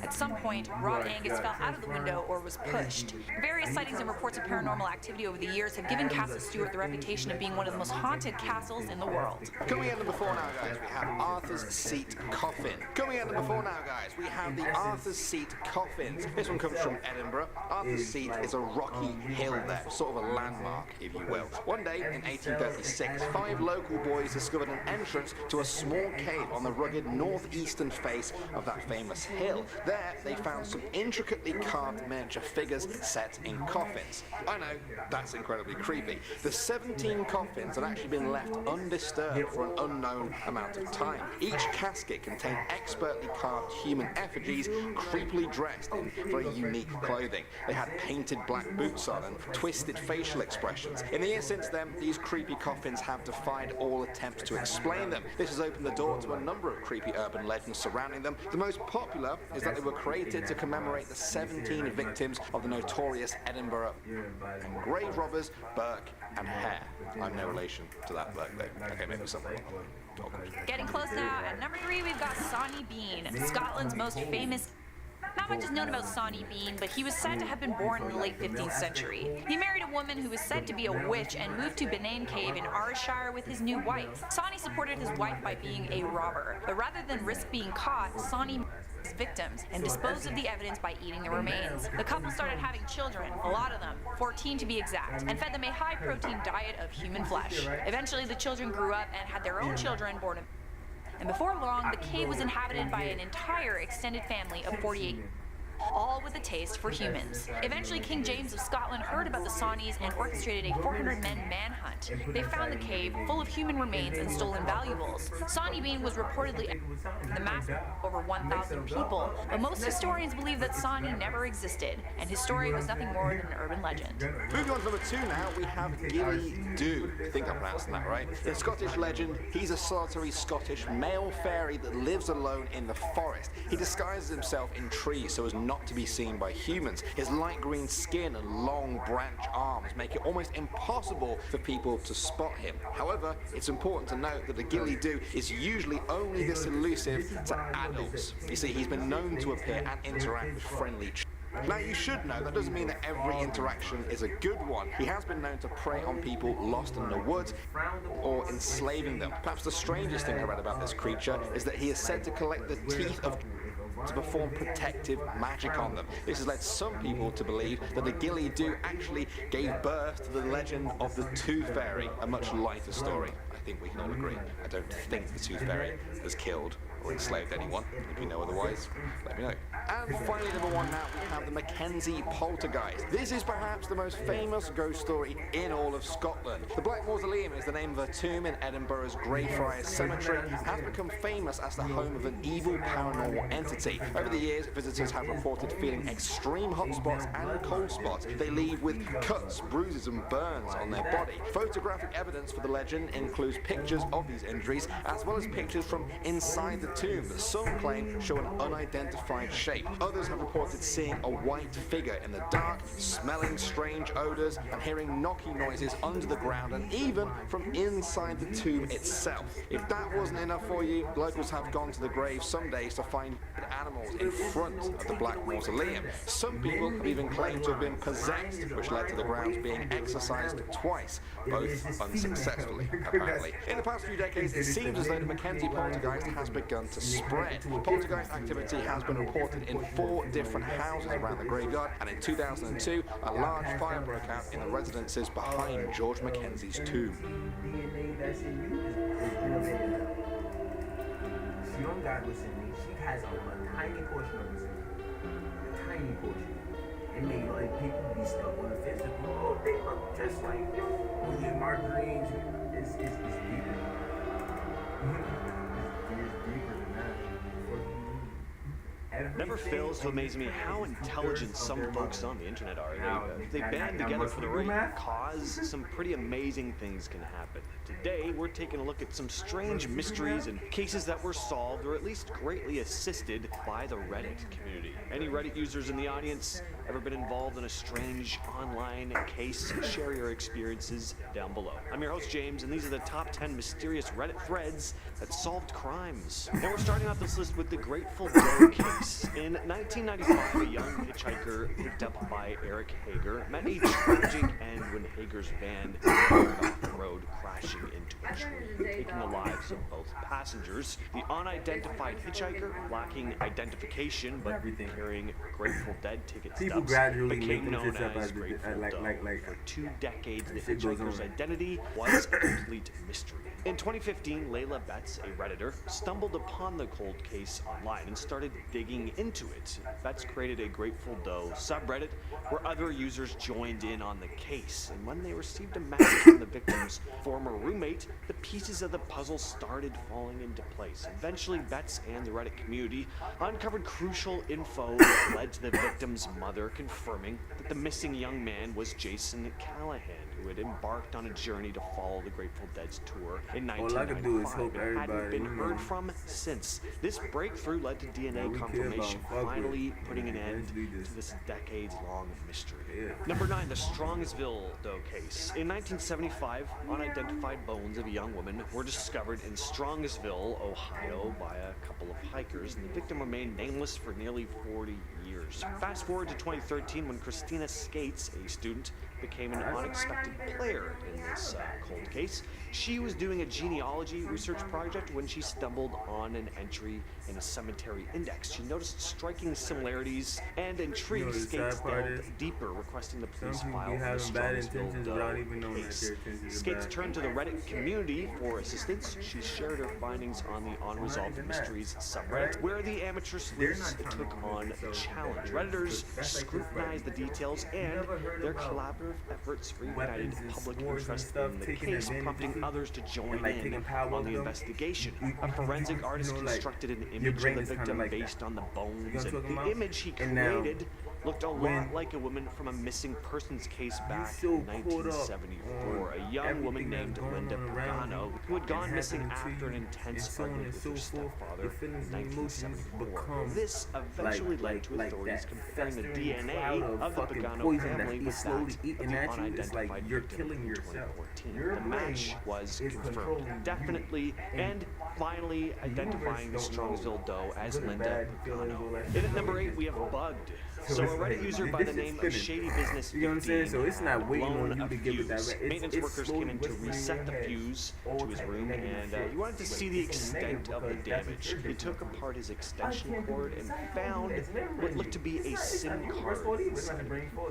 At some point, raw Angus fell out of the window or was pushed. Various sightings and reports of paranormal activity over the years have given Castle Stuart the reputation of being one of the most haunted castles in the world. Coming in number 4 now, guys, we have Arthur's Seat Coffin. Coming in number 4 now, guys, we have the Arthur's Seat Coffins. This one comes from Edinburgh. Arthur's Seat is a rocky hill there, sort of a landmark, if you will. One day in 1836, 5 local boys discovered an entrance to a small cave on the rugged northeastern face of that famous hill. There, they found some intricately carved miniature figures set in coffins. I know, that's incredibly creepy. The 17 coffins had actually been left undisturbed for an unknown amount of time. Each casket contained expertly carved human effigies, creepily dressed in very unique clothing. They had painted black boots on and twisted facial expressions. In the years since then, these creepy coffins have defied all attempts to explain them. This has opened the door to a number of creepy urban legends surrounding them. The most popular is that they were created to commemorate the 17 victims of the notorious Edinburgh grave robbers Burke and Hare. I'm no relation to that Burke though. Okay, maybe someone. Getting close now. At number 3, we've got Sawney Bean, Scotland's most famous. Not much is known about Sawney Bean, but he was said to have been born in the late 15th century. He married a woman who was said to be a witch and moved to Benane Cave in Ayrshire with his new wife. Sawney supported his wife by being a robber, but rather than risk being caught, Sawney his victims and disposed of the evidence by eating the remains. The couple started having children, a lot of them, 14 to be exact, and fed them a high-protein diet of human flesh. Eventually, the children grew up and had their own children born in. And before long, the cave was inhabited by an entire extended family of 48, all with a taste for humans. Eventually, King James of Scotland heard about the Sawneys and orchestrated a 400-men manhunt. They found the cave full of human remains and stolen valuables. Sawney Bean was reportedly the massacre of over 1,000 people, but most historians believe that Sawney never existed, and his story was nothing more than an urban legend. Moving on to number 2 now, we have Gilly Doo. I think I'm pronouncing that right. In Scottish legend, he's a solitary Scottish male fairy that lives alone in the forest. He disguises himself in trees so as not to be seen by humans. His light green skin and long branch arms make it almost impossible for people to spot him. However, it's important to note that the Gilly Doo is usually only this elusive to adults. You see, he's been known to appear and interact with friendly children. Now, you should know that doesn't mean that every interaction is a good one. He has been known to prey on people lost in the woods or enslaving them. Perhaps the strangest thing I read about this creature is that he is said to collect the teeth of to perform protective magic on them. This has led some people to believe that the Gilly Doo actually gave birth to the legend of the Tooth Fairy, a much lighter story. I think we can all agree. I don't think the Tooth Fairy has killed or enslaved anyone. If you know otherwise, let me know. And finally, number 1 now, we have the Mackenzie Poltergeist. This is perhaps the most famous ghost story in all of Scotland. The Black Mausoleum is the name of a tomb in Edinburgh's Greyfriars Cemetery and has become famous as the home of an evil paranormal entity. Over the years, visitors have reported feeling extreme hot spots and cold spots. They leave with cuts, bruises and burns on their body. Photographic evidence for the legend includes pictures of these injuries as well as pictures from inside the tomb that some claim show an unidentified shape. Others have reported seeing a white figure in the dark, smelling strange odors and hearing knocking noises under the ground and even from inside the tomb itself. If that wasn't enough for you, locals have gone to the grave some days to find animals in front of the Black Mausoleum. Some people have even claimed to have been possessed, which led to the grounds being exorcised twice, both unsuccessfully, apparently. In the past few decades, it seems as though the Mackenzie Poltergeist has begun to spread. Poltergeist activity has been reported in 4 different houses around the graveyard, and in 2002, a large fire broke out in the residences behind George Mackenzie's tomb. She don't got what's in me. She has a tiny portion of what's in me. A tiny portion. It may look like people be stuck on the physical. Oh, they look just like you get margarines. It's deeper. It's deeper than that. Never fails to amaze me how intelligent some folks on the internet are. They band together for the right cause, some pretty amazing things can happen. Today, we're taking a look at some strange mysteries and cases that were solved or at least greatly assisted by the Reddit community. Any Reddit users in the audience? Ever been involved in a strange online case? Share your experiences down below. I'm your host, James, and these are the top 10 mysterious Reddit threads that solved crimes. And we're starting off this list with the Grateful Dead case. In 1995, a young hitchhiker picked up by Eric Hager met a tragic end when Hager's van veered off the road, crashing into a tree, taking the lives of both passengers. The unidentified hitchhiker, lacking identification but carrying Grateful Dead ticket stubs, became known as Grateful Doe. For 2 decades, the hitchhiker's identity was a complete mystery. In 2015, Layla Betts, a Redditor, stumbled upon the cold case online and started digging into it. Betts created a Grateful Doe subreddit where other users joined in on the case, and when they received a message from the victim's former roommate, the pieces of the puzzle started falling into place. Eventually, Betts and the Reddit community uncovered crucial info that led to the victim's mother confirming that the missing young man was Jason Callahan, who had embarked on a journey to follow the Grateful Dead's tour in 1995 and hadn't been heard from since. This breakthrough led to DNA confirmation, finally putting an end to this decades-long mystery. Number 9, the Strongsville Doe case. In 1975, unidentified bones of a young woman were discovered in Strongsville, Ohio, by a couple of hikers, and the victim remained nameless for nearly 40 years. Fast forward to 2013, when Christina Skates, a student, became an unexpected player in this cold case. She was doing a genealogy research project when she stumbled on an entry in a cemetery index. She noticed striking similarities, and intrigued, Skates delved deeper, requesting the police file for the Strongsville Doe case. Skates turned to the Reddit community for assistance. She shared her findings on the Unresolved Mysteries subreddit, where the amateur sleuths took on the challenge. Redditors scrutinized the details, and their collaborative efforts reignited public interest in the case, prompting others to join in on the investigation. A forensic artist constructed an image of the victim based on the bones, and the image he created looked a lot like a woman from a missing persons case back in 1974, a young woman named Linda Pagano, who had gone missing after an intense argument with her stepfather in 1974. This eventually led to authorities comparing the DNA of the Pagano family with that of the unidentified victim in 2014. The match was confirmed definitely, and finally identifying the Strongsville Doe as Linda Pagano. In at number 8, we have Bugged. So a Reddit user by the name of Shady Business 15 you know what I'm saying? So it's not waiting on you to give it fuse. that. Maintenance workers came in to reset the fuse to his room, and he wanted to see the extent of the damage. He took apart his extension cord and found what looked to be a SIM card. He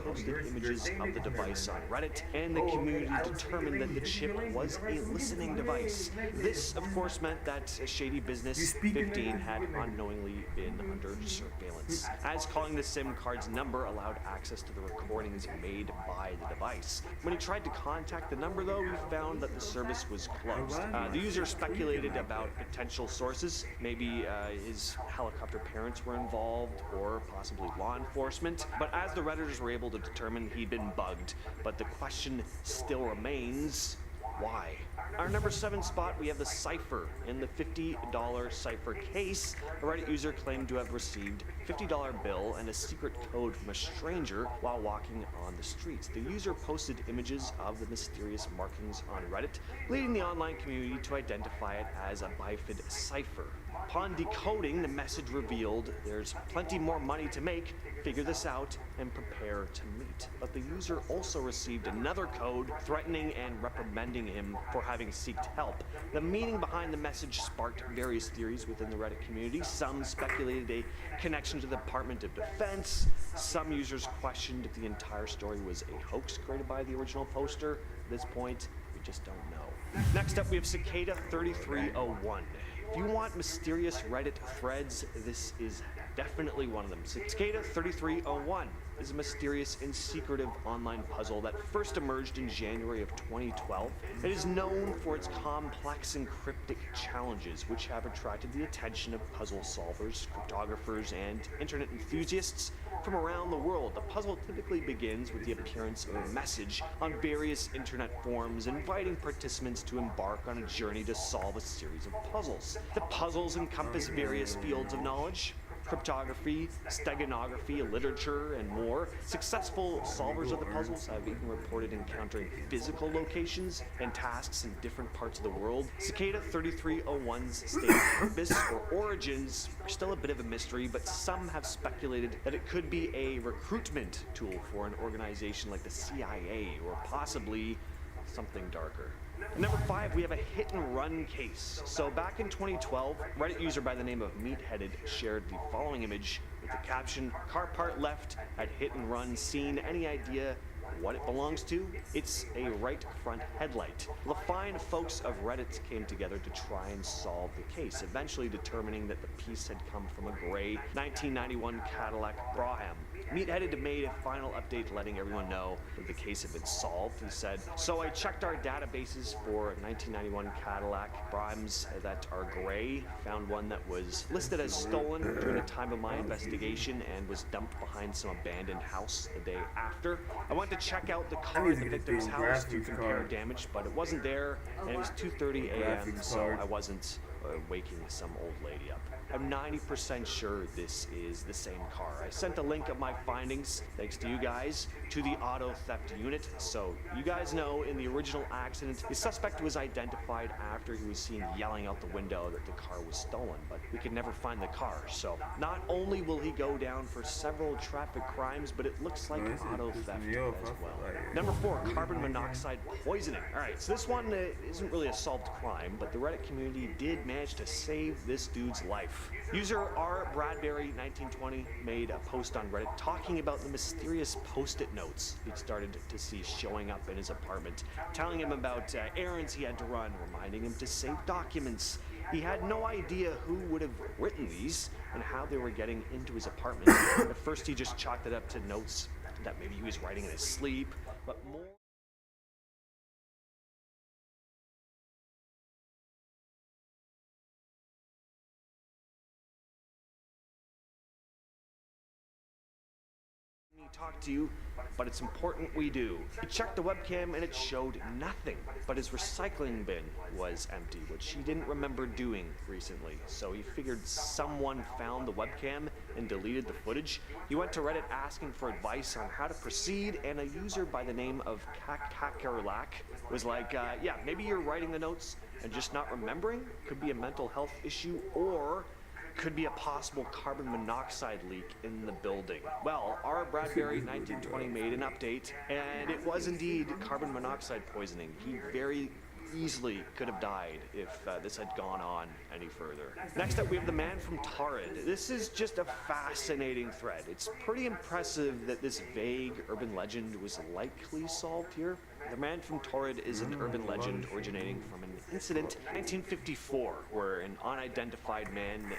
posted images of the device on Reddit, and the community determined that the chip was a listening device. This, of course, meant that Shady Business 15 had unknowingly been under surveillance, as calling the SIM card's number allowed access to the recordings made by the device. When he tried to contact the number, though, he found that the service was closed. The user speculated about potential sources. Maybe his helicopter parents were involved, or possibly law enforcement. But as the Redditors were able to determine, he'd been bugged. But the question still remains, why? Our number 7 spot, we have the cipher. In the $50 cipher case, a Reddit user claimed to have received a $50 bill and a secret code from a stranger while walking on the streets. The user posted images of the mysterious markings on Reddit, leading the online community to identify it as a bifid cipher. Upon decoding, the message revealed there's plenty more money to make, figure this out, and prepare to meet. But the user also received another code threatening and reprimanding him for having sought help. The meaning behind the message sparked various theories within the Reddit community. Some speculated a connection to the Department of Defense. Some users questioned if the entire story was a hoax created by the original poster. At this point, we just don't know. Next up, we have Cicada 3301. If you want mysterious Reddit threads, this is definitely one of them. Cicada 3301 is a mysterious and secretive online puzzle that first emerged in January of 2012. It is known for its complex and cryptic challenges, which have attracted the attention of puzzle solvers, cryptographers, and internet enthusiasts from around the world. The puzzle typically begins with the appearance of a message on various internet forums inviting participants to embark on a journey to solve a series of puzzles. The puzzles encompass various fields of knowledge, cryptography, steganography, literature, and more. Successful solvers of the puzzles have even reported encountering physical locations and tasks in different parts of the world. Cicada 3301's stated purpose or origins are still a bit of a mystery, but some have speculated that it could be a recruitment tool for an organization like the CIA, or possibly something darker. At number 5, we have a hit-and-run case. So back in 2012, Reddit user by the name of Meatheaded shared the following image with the caption, "Car part left at hit-and-run scene. Any idea what it belongs to? It's a right front headlight." The fine folks of Reddit came together to try and solve the case, eventually determining that the piece had come from a gray 1991 Cadillac Braham. Meatheaded made a final update letting everyone know that the case had been solved. He said, "So I checked our databases for 1991 Cadillac Brahms that are gray, found one that was listed as stolen during the time of my investigation and was dumped behind some abandoned house the day after. I went to check out the car at the victim's house to compare damage, but it wasn't there, and it was 2:30 a.m., so I wasn't waking some old lady up. I'm 90% sure this is the same car. I sent a link of my findings, thanks to you guys, to the auto theft unit. So you guys know in the original accident, the suspect was identified after he was seen yelling out the window that the car was stolen, but we could never find the car. So not only will he go down for several traffic crimes, but it looks like auto theft as well." Number 4, carbon monoxide poisoning. All right, so this one isn't really a solved crime, but the Reddit community did manage to save this dude's life. User R. Bradbury 1920 made a post on Reddit talking about the mysterious post-it notes he'd started to see showing up in his apartment, telling him about errands he had to run, reminding him to save documents. He had no idea who would have written these and how they were getting into his apartment. At first he just chalked it up to notes that maybe he was writing in his sleep, but more talk to you, but it's important we do. He checked the webcam and it showed nothing, but his recycling bin was empty, which he didn't remember doing recently. So he figured someone found the webcam and deleted the footage. He went to Reddit asking for advice on how to proceed, and a user by the name of Kakarlak was like, yeah, maybe you're writing the notes and just not remembering. Could be a mental health issue, or could be a possible carbon monoxide leak in the building. Well, R. Bradbury 1920 made an update, and it was indeed carbon monoxide poisoning. He very easily could have died if this had gone on any further. Next up, we have the man from Torrid. This is just a fascinating thread. It's pretty impressive that this vague urban legend was likely solved here. The man from Torrid is an urban legend originating from an incident in 1954 where an unidentified man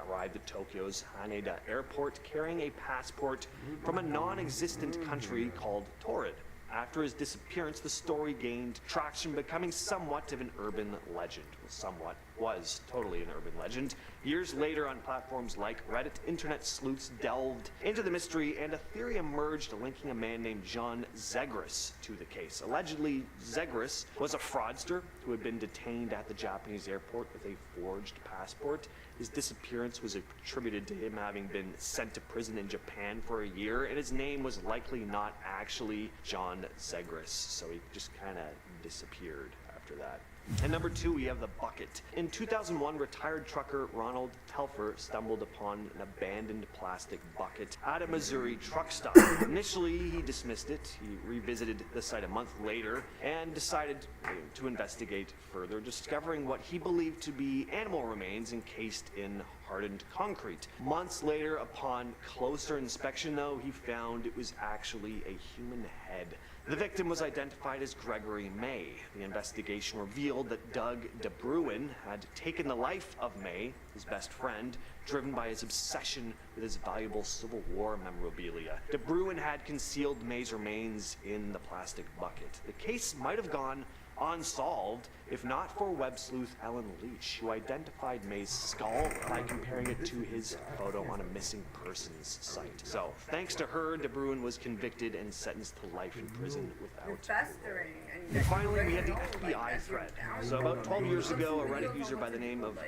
arrived at Tokyo's Haneda airport carrying a passport from a non-existent country called Torrid. After his disappearance, the story gained traction, becoming somewhat of an urban legend. Well, somewhat was totally an urban legend. Years later, on platforms like Reddit, internet sleuths delved into the mystery, and a theory emerged linking a man named John Zegras to the case. Allegedly, Zegras was a fraudster who had been detained at the Japanese airport with a forged passport. His disappearance was attributed to him having been sent to prison in Japan for a year, and his name was likely not actually John Zegras, so he just kind of disappeared after that. And number 2, we have the bucket. In 2001, retired trucker Ronald Telfer stumbled upon an abandoned plastic bucket at a Missouri truck stop. Initially, he dismissed it. He revisited the site a month later and decided to investigate further, discovering what he believed to be animal remains encased in hardened concrete. Months later, upon closer inspection, though, he found it was actually a human head. The victim was identified as Gregory May. The investigation revealed that Doug DeBruin had taken the life of May, his best friend, driven by his obsession with his valuable Civil War memorabilia. DeBruin had concealed May's remains in the plastic bucket. The case might have gone unsolved if not for web sleuth Ellen Leach, who identified May's skull by comparing it to his photo on a missing persons site. So, thanks to her, De Bruin was convicted and sentenced to life in prison without parole. And finally, we had the FBI thread. So about 12 years ago, a Reddit user by the name of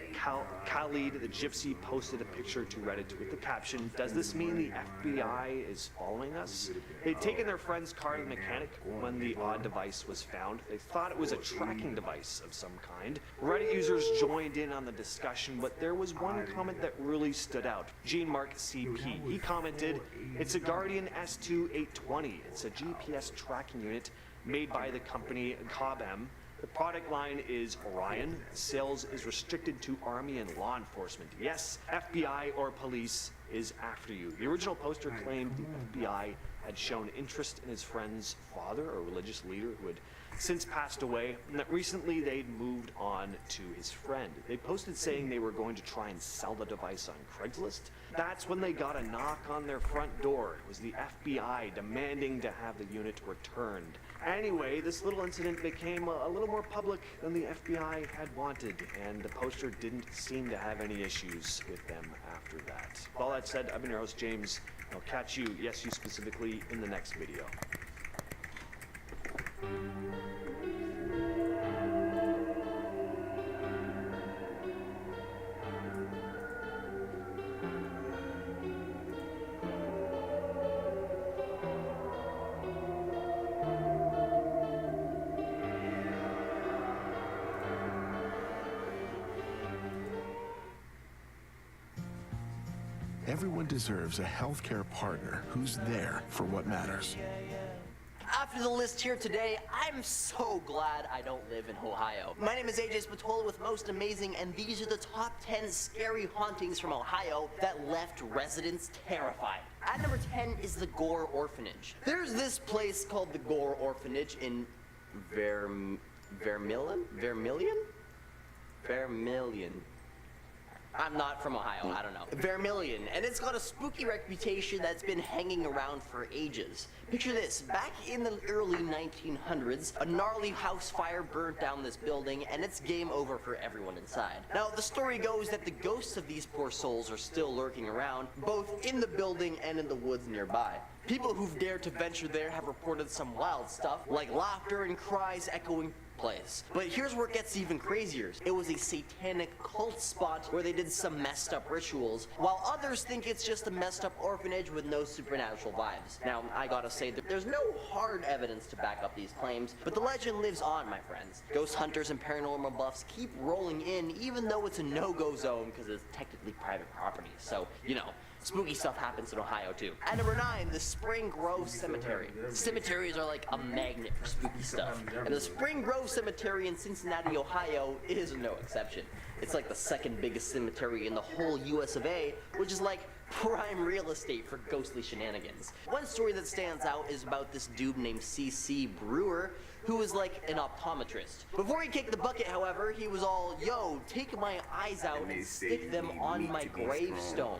Khalid the Gypsy posted a picture to Reddit with the caption, "Does this mean the FBI is following us?" They'd taken their friend's car to the mechanic when the odd device was found. They thought it was a tracking device of some kind. Reddit users joined in on the discussion, but there was one comment that really stood out. Jean-Marc CP. He commented, "It's a Guardian S2 820. It's a GPS tracking unit made by the company Cobham. The product line is Orion. Sales is restricted to Army and law enforcement. Yes, FBI or police is after you." The original poster claimed the FBI had shown interest in his friend's father, a religious leader who had since passed away, and that recently they'd moved on to his friend. They posted saying they were going to try and sell the device on Craigslist. That's when they got a knock on their front door. It was the FBI demanding to have the unit returned. Anyway, this little incident became a little more public than the FBI had wanted, and the poster didn't seem to have any issues with them after that. With all that said, I've been your host, James. I'll catch you, yes, you specifically, in the next video. Everyone deserves a healthcare partner who's there for what matters. After the list here today, I'm so glad I don't live in Ohio. My name is AJ Spatola with Most Amazing, and these are the top 10 scary hauntings from Ohio that left residents terrified. At number 10 is the Gore Orphanage. There's this place called the Gore Orphanage in Vermilion? I'm not from Ohio, I don't know. Vermilion, and it's got a spooky reputation that's been hanging around for ages. Picture this, back in the early 1900s, a gnarly house fire burned down this building, and it's game over for everyone inside. Now, the story goes that the ghosts of these poor souls are still lurking around, both in the building and in the woods nearby. People who've dared to venture there have reported some wild stuff, like laughter and cries echoing place. But here's where it gets even crazier. It was a satanic cult spot where they did some messed up rituals, while others think it's just a messed up orphanage with no supernatural vibes. Now, I gotta say that there's no hard evidence to back up these claims, but the legend lives on, my friends. Ghost hunters and paranormal buffs keep rolling in, even though it's a no-go zone because it's technically private property. So, you know, spooky stuff happens in Ohio too. At number 9, the Spring Grove Cemetery. Cemeteries are like a magnet for spooky stuff. And the Spring Grove Cemetery in Cincinnati, Ohio is no exception. It's like the second biggest cemetery in the whole US of A, which is like prime real estate for ghostly shenanigans. One story that stands out is about this dude named C.C. Brewer, who was like an optometrist. Before he kicked the bucket, however, he was all, "Yo, take my eyes out and stick them on my gravestone."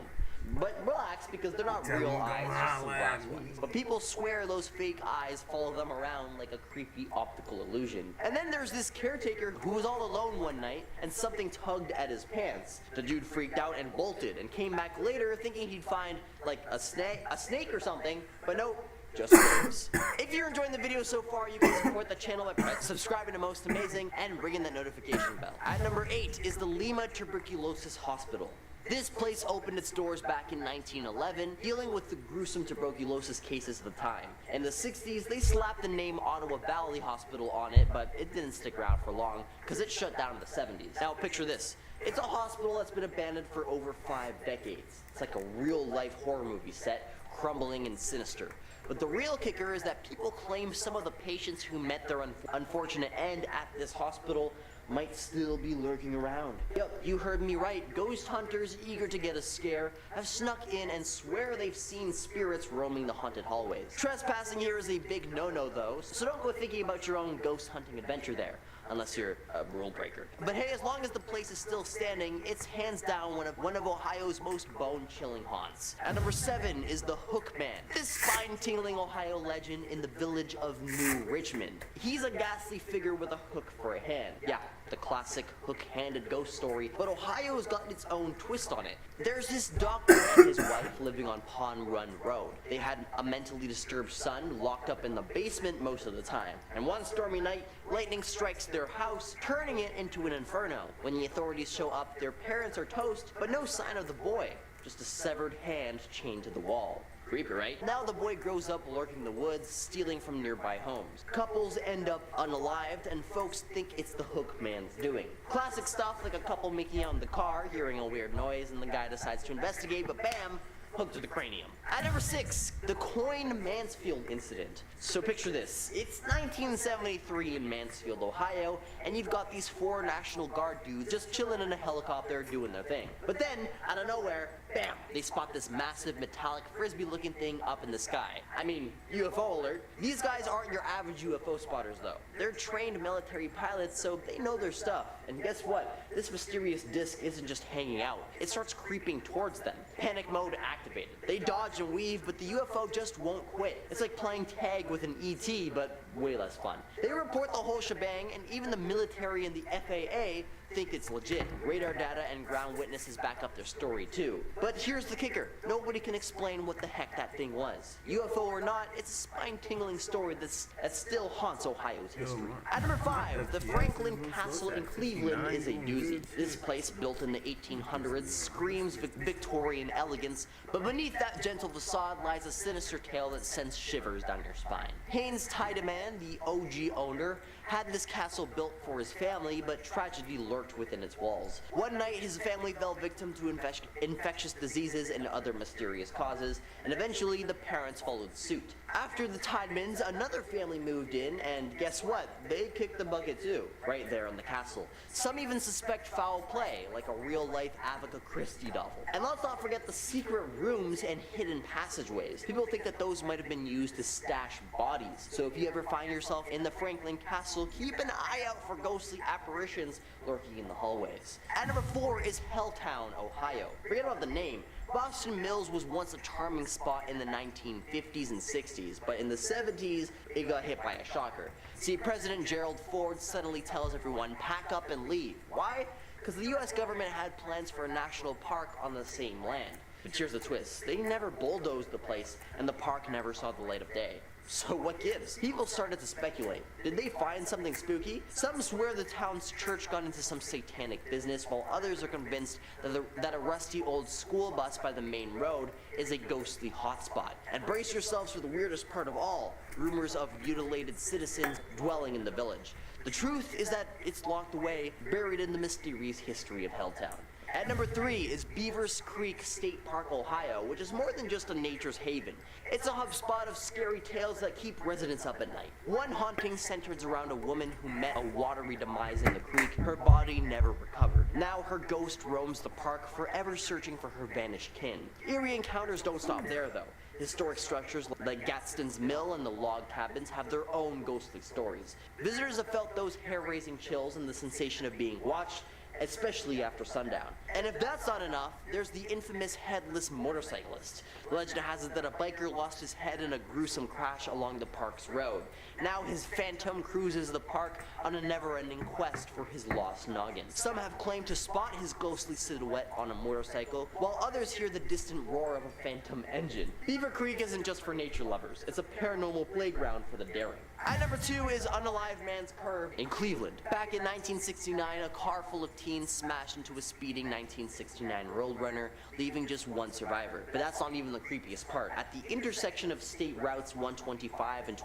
But relax, because they're not real eyes, just some glass ones. But people swear those fake eyes follow them around like a creepy optical illusion. And then there's this caretaker who was all alone one night and something tugged at his pants. The dude freaked out and bolted and came back later thinking he'd find like a snake or something, but nope. Just graves. If you're enjoying the video so far, you can support the channel by subscribing to Most Amazing and ringing that notification bell. At number 8 is the Lima Tuberculosis Hospital. This place opened its doors back in 1911, dealing with the gruesome tuberculosis cases of the time. In the 60s, they slapped the name Ottawa Valley Hospital on it, but it didn't stick around for long, because it shut down in the 70s. Now picture this. It's a hospital that's been abandoned for over 5 decades. It's like a real-life horror movie set, crumbling and sinister. But the real kicker is that people claim some of the patients who met their unfortunate end at this hospital might still be lurking around. Yep, you heard me right. Ghost hunters eager to get a scare have snuck in and swear they've seen spirits roaming the haunted hallways. Trespassing here is a big no-no though, so don't go thinking about your own ghost hunting adventure there. unless you're a rule breaker. But hey, as long as the place is still standing, it's hands down one of Ohio's most bone-chilling haunts. At number 7 is the Hook Man, this spine-tingling Ohio legend in the village of New Richmond. He's a ghastly figure with a hook for a hand. Yeah, the classic hook-handed ghost story, but Ohio's got its own twist on it. There's this doctor and his wife living on Pond Run Road. They had a mentally disturbed son locked up in the basement most of the time. And one stormy night, lightning strikes their house, turning it into an inferno. When the authorities show up, their parents are toast, but no sign of the boy, just a severed hand chained to the wall. Creepy, right? Now the boy grows up lurking the woods, stealing from nearby homes. Couples end up unalived, and folks think it's the Hook Man's doing. Classic stuff, like a couple making out in the car, hearing a weird noise, and the guy decides to investigate, but bam! Hooked to the cranium. At number 6, the Coin Mansfield incident. So picture this. It's 1973 in Mansfield, Ohio, and you've got these 4 National Guard dudes just chilling in a helicopter doing their thing. But then, out of nowhere, bam, they spot this massive metallic frisbee-looking thing up in the sky. I mean, UFO alert. These guys aren't your average UFO spotters, though. They're trained military pilots, so they know their stuff. And guess what? This mysterious disc isn't just hanging out. It starts creeping towards them. Panic mode activated. They dodge and weave, but the UFO just won't quit. It's like playing tag with an ET, but way less fun. They report the whole shebang, and even the military and the FAA think it's legit. Radar data and ground witnesses back up their story too. But here's the kicker. Nobody can explain what the heck that thing was. UFO or not, it's a spine-tingling story that still haunts Ohio's history. At number 5, the Franklin Castle in Cleveland is a doozy. This place, built in the 1800s, screams Victorian elegance, but beneath that gentle facade lies a sinister tale that sends shivers down your spine. Haynes Tiedemann, the OG owner, had this castle built for his family, but tragedy lurked within its walls. One night, his family fell victim to infectious diseases and other mysterious causes, and eventually the parents followed suit. After the Tiedemans, another family moved in, and guess what? They kicked the bucket too, right there in the castle. Some even suspect foul play, like a real-life Agatha Christie novel. And let's not forget the secret rooms and hidden passageways. People think that those might have been used to stash bodies. So if you ever find yourself in the Franklin Castle, keep an eye out for ghostly apparitions lurking in the hallways. At number 4 is Helltown, Ohio. Forget about the name. Boston Mills was once a charming spot in the 1950s and 60s, but in the 70s, it got hit by a shocker. See, President Gerald Ford suddenly tells everyone, pack up and leave. Why? Because the US government had plans for a national park on the same land. But here's the twist. They never bulldozed the place, and the park never saw the light of day. So what gives? People started to speculate. Did they find something spooky? Some swear the town's church got into some satanic business, while others are convinced that a rusty old school bus by the main road is a ghostly hotspot. And brace yourselves for the weirdest part of all, rumors of mutilated citizens dwelling in the village. The truth is that it's locked away, buried in the mysterious history of Helltown. At number 3 is Beavers Creek State Park, Ohio, which is more than just a nature's haven. It's a hub spot of scary tales that keep residents up at night. One haunting centers around a woman who met a watery demise in the creek. Her body never recovered. Now her ghost roams the park, forever searching for her vanished kin. Eerie encounters don't stop there, though. Historic structures like Gadsden's Mill and the log cabins have their own ghostly stories. Visitors have felt those hair-raising chills and the sensation of being watched, especially after sundown. And if that's not enough, there's the infamous headless motorcyclist. Legend has it that a biker lost his head in a gruesome crash along the park's road. Now his phantom cruises the park on a never-ending quest for his lost noggin. Some have claimed to spot his ghostly silhouette on a motorcycle, while others hear the distant roar of a phantom engine. Beaver Creek isn't just for nature lovers, it's a paranormal playground for the daring. At number 2 is Unalive Man's Curve in Cleveland. Back in 1969, a car full of teens smashed into a speeding 1969 Roadrunner, leaving just one survivor. But that's not even the creepiest part. At the intersection of State Routes 125 and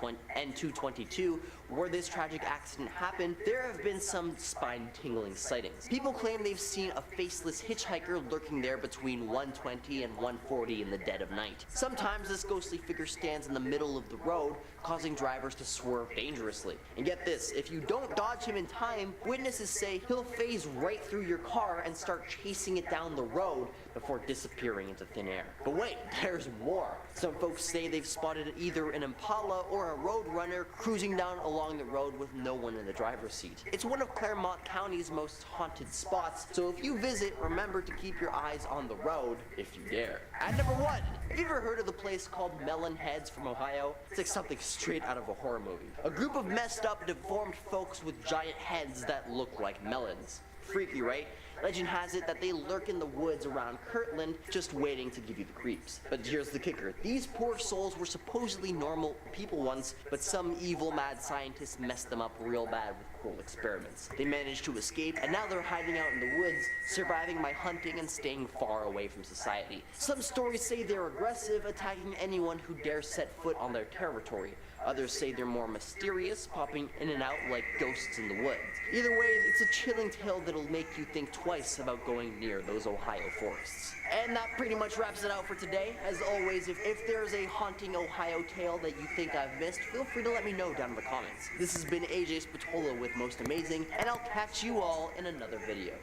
222, where this tragic accident happened, there have been some spine-tingling sightings. People claim they've seen a faceless hitchhiker lurking there between 120 and 140 in the dead of night. Sometimes this ghostly figure stands in the middle of the road, causing drivers to swerve dangerously. And get this, if you don't dodge him in time, witnesses say he'll phase right right through your car and start chasing it down the road before disappearing into thin air. But wait, there's more. Some folks say they've spotted either an Impala or a Roadrunner cruising down along the road with no one in the driver's seat. It's one of Claremont County's most haunted spots, so if you visit, remember to keep your eyes on the road if you dare. At number 1, have you ever heard of the place called Melon Heads from Ohio? It's like something straight out of a horror movie. A group of messed up, deformed folks with giant heads that look like melons. Freaky, right? Legend has it that they lurk in the woods around Kirtland, just waiting to give you the creeps. But here's the kicker. These poor souls were supposedly normal people once, but some evil mad scientist messed them up real bad with cruel experiments. They managed to escape, and now they're hiding out in the woods, surviving by hunting and staying far away from society. Some stories say they're aggressive, attacking anyone who dares set foot on their territory. Others say they're more mysterious, popping in and out like ghosts in the woods. Either way, it's a chilling tale that'll make you think twice about going near those Ohio forests. And that pretty much wraps it out for today. As always, if there's a haunting Ohio tale that you think I've missed, feel free to let me know down in the comments. This has been AJ Spatola with Most Amazing, and I'll catch you all in another video.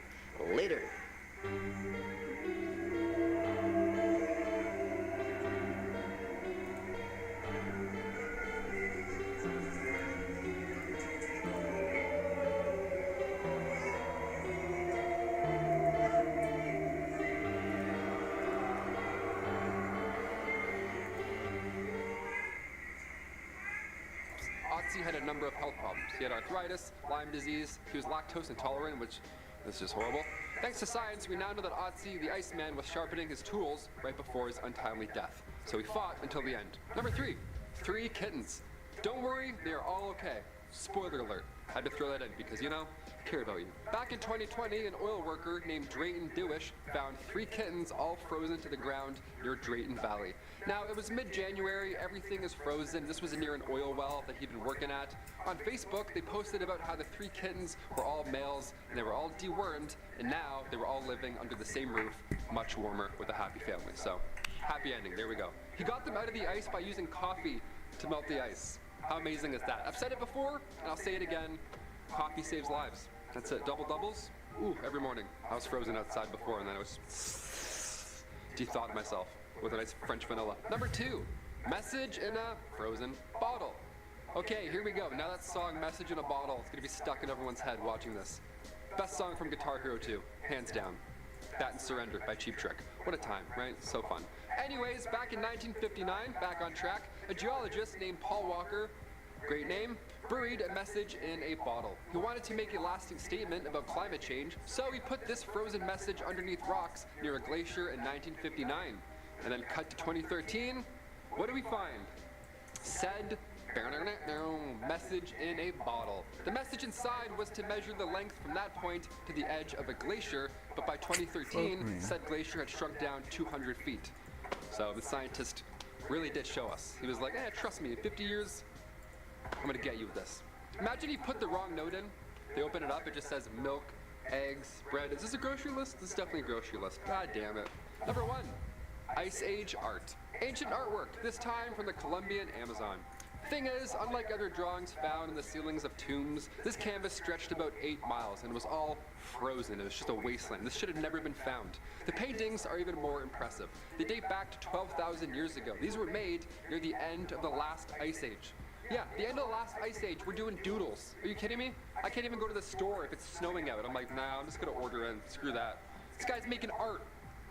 Later. Otzi had a number of health problems. He had arthritis, Lyme disease, he was lactose intolerant, which is just horrible. Thanks to science, we now know that Otzi, the Iceman, was sharpening his tools right before his untimely death. So he fought until the end. Number 3, 3 kittens. Don't worry, they are all okay. Spoiler alert. I had to throw that in because, you know, I care about you. Back in 2020, an oil worker named Drayton Dewish found 3 kittens all frozen to the ground near Drayton Valley. Now, it was mid-January, everything is frozen. This was near an oil well that he'd been working at. On Facebook, they posted about how the 3 kittens were all males and they were all dewormed, and now they were all living under the same roof, much warmer, with a happy family. So, happy ending, there we go. He got them out of the ice by using coffee to melt the ice. How amazing is that? I've said it before, and I'll say it again. Coffee saves lives. That's it. Double doubles? Ooh, every morning. I was frozen outside before, and then I was de-thawed myself with a nice French vanilla. Number 2, message in a frozen bottle. Okay, here we go. Now that song, Message in a Bottle, is going to be stuck in everyone's head watching this. Best song from Guitar Hero 2, hands down. That and Surrender by Cheap Trick. What a time, right? So fun. Anyways, back in 1959, back on track, a geologist named Paul Walker, great name, buried a message in a bottle. He wanted to make a lasting statement about climate change, so he put this frozen message underneath rocks near a glacier in 1959. And then cut to 2013, what do we find? Said message in a bottle. The message inside was to measure the length from that point to the edge of a glacier, but by 2013, said glacier had shrunk down 200 feet. So the scientist really did show us. He was like, trust me, in 50 years, I'm gonna get you with this. Imagine he put the wrong note in. They open it up, it just says milk, eggs, bread. Is this a grocery list? This is definitely a grocery list. God damn it. Number 1, Ice Age art. Ancient artwork, this time from the Colombian Amazon. Thing is, unlike other drawings found in the ceilings of tombs, this canvas stretched about 8 miles and was all frozen. It was just a wasteland. This should have never been found. The paintings are even more impressive. They date back to 12,000 years ago. These were made near the end of the last ice age. Yeah, the end of the last ice age, we're doing doodles. Are you kidding me? I can't even go to the store if it's snowing out. I'm like, nah, I'm just gonna order in, screw that. This guy's making art.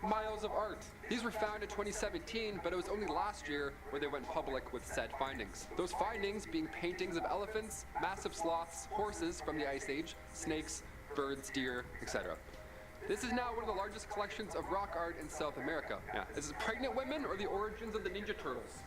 Miles of art. These were found in 2017, but it was only last year where they went public with said findings. Those findings being paintings of elephants, massive sloths, horses from the Ice Age, snakes, birds, deer, etc. This is now one of the largest collections of rock art in South America. Yeah. Is it pregnant women or the origins of the Ninja Turtles?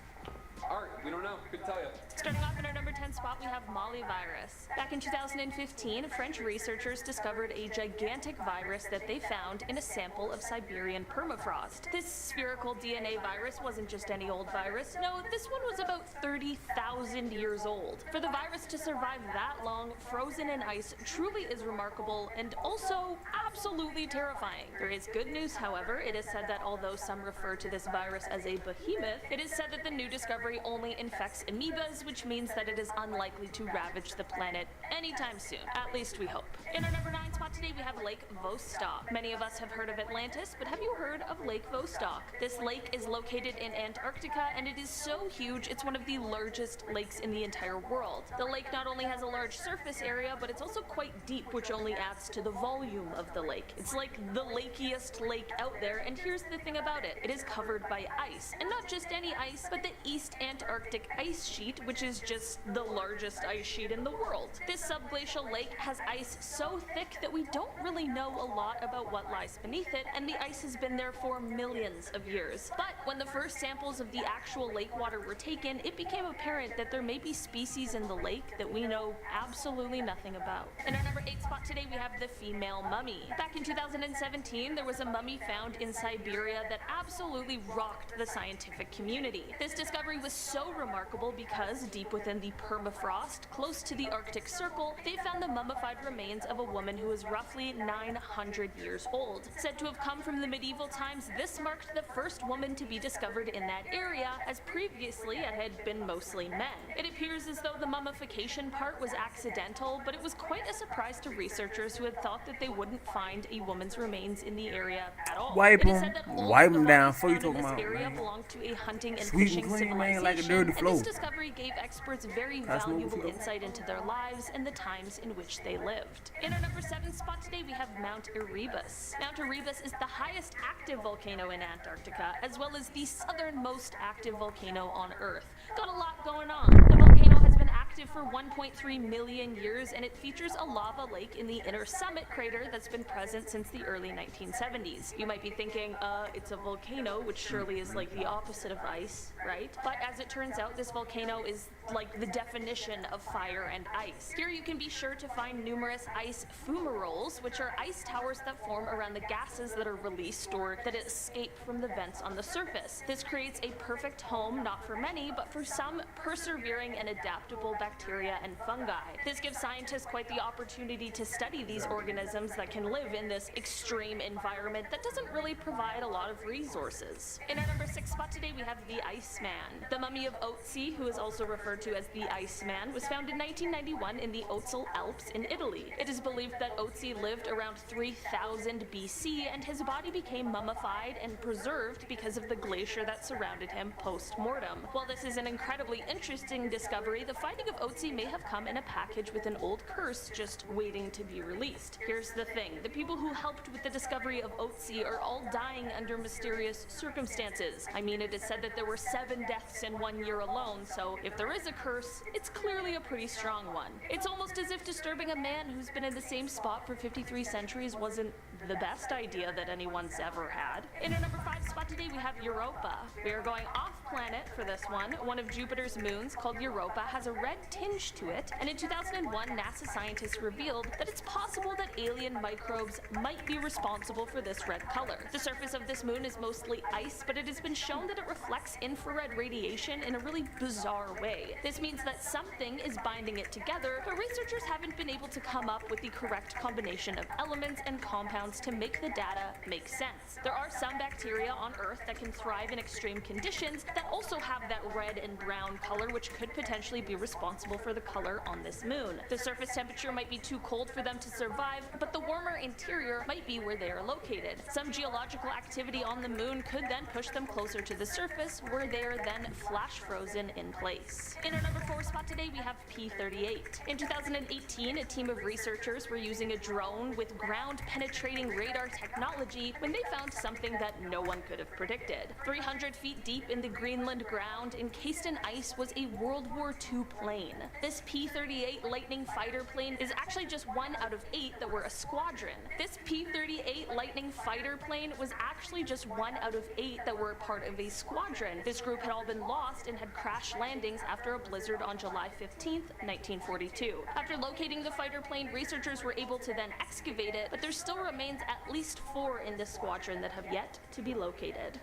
Art, we don't know, couldn't tell you. Starting off in our number 10 spot, we have Mali virus. Back in 2015, French researchers discovered a gigantic virus that they found in a sample of Siberian permafrost. This spherical DNA virus wasn't just any old virus. No, this one was about 30,000 years old. For the virus to survive that long, frozen in ice, truly is remarkable and also absolutely terrifying. There is good news, however. It is said that although some refer to this virus as a behemoth, it is said that the new discovery only infected affects amoebas, which means that it is unlikely to ravage the planet anytime soon. At least we hope. In our number 9 spot today, we have Lake Vostok. Many of us have heard of Atlantis, but have you heard of Lake Vostok? This lake is located in Antarctica, and it is so huge, it's one of the largest lakes in the entire world. The lake not only has a large surface area, but it's also quite deep, which only adds to the volume of the lake. It's like the lakiest lake out there, and here's the thing about it. It is covered by ice, and not just any ice, but the East Antarctic ice sheet, which is just the largest ice sheet in the world. This subglacial lake has ice so thick that we don't really know a lot about what lies beneath it, and the ice has been there for millions of years. But when the first samples of the actual lake water were taken, it became apparent that there may be species in the lake that we know absolutely nothing about. In our number 8 spot today, we have the female mummy. Back in 2017, there was a mummy found in Siberia that absolutely rocked the scientific community. This discovery was so remarkable because deep within the permafrost, close to the Arctic Circle, they found the mummified remains of a woman who was roughly 900 years old. Said to have come from the medieval times, this marked the first woman to be discovered in that area, as previously it had been mostly men. It appears as though the mummification part was accidental, but it was quite a surprise to researchers who had thought that they wouldn't find a woman's remains in the area at all. Wipe It is them, said that all wipe of the them down bodies before you found in talk this about, area man. belonged to a hunting and Sweet and fishing clean, man, civilization, like a dirty and flow. this discovery gave experts very That's what we valuable feel. insight into their lives and the times in which they lived. In our number 7 spot today, we have Mount Erebus. Mount Erebus is the highest active volcano in Antarctica, as well as the southernmost active volcano on Earth. Got a lot going on. The volcano has been active for 1.3 million years, and it features a lava lake in the inner summit crater that's been present since the early 1970s. You might be thinking, it's a volcano, which surely is like the opposite of ice, right? But as it turns out, this volcano is like the definition of fire and ice. Here you can be sure to find numerous ice fumaroles, which are ice towers that form around the gases that are released or that escape from the vents on the surface. This creates a perfect home, not for many, but for some persevering and adaptable bacteria and fungi. This gives scientists quite the opportunity to study these organisms that can live in this extreme environment that doesn't really provide a lot of resources. In our number 6 spot today, we have the Iceman. The mummy of Otzi, who is also referred to as the Iceman, was found in 1991 in the Otsal Alps in Italy. It is believed that Otzi lived around 3000 BC, and his body became mummified and preserved because of the glacier that surrounded him post-mortem. While this is an incredibly interesting discovery, the finding of Otzi may have come in a package with an old curse just waiting to be released. Here's the thing, the people who helped with the discovery of Otzi are all dying under mysterious circumstances. I mean, it is said that there were 7 deaths in 1 year alone, so if there is a curse, it's clearly a pretty strong one. It's almost as if disturbing a man who's been in the same spot for 53 centuries wasn't the best idea that anyone's ever had. In our number 5 spot today, we have Europa. We are going off planet for this one. One of Jupiter's moons, called Europa, has a red tinge to it, and in 2001, NASA scientists revealed that it's possible that alien microbes might be responsible for this red color. The surface of this moon is mostly ice, but it has been shown that it reflects infrared radiation in a really bizarre way. This means that something is binding it together, but researchers haven't been able to come up with the correct combination of elements and compounds to make the data make sense. There are some bacteria on Earth that can thrive in extreme conditions that also have that red and brown color, which could potentially be responsible for the color on this moon. The surface temperature might be too cold for them to survive, but the warmer interior might be where they are located. Some geological activity on the moon could then push them closer to the surface, where they are then flash frozen in place. In our number 4 spot today, we have P38. In 2018, a team of researchers were using a drone with ground-penetrating radar technology when they found something that no one could have predicted. 300 feet deep in the Greenland ground, encased in ice, was a World War II plane. This P-38 Lightning fighter plane is actually just one out of 8 that were a squadron. This P-38 Lightning fighter plane was actually just one out of 8 that were part of a squadron. This group had all been lost and had crash landings after a blizzard on July 15th, 1942. After locating the fighter plane, researchers were able to then excavate it, but there still remains at least 4 in this squadron that have yet to be located.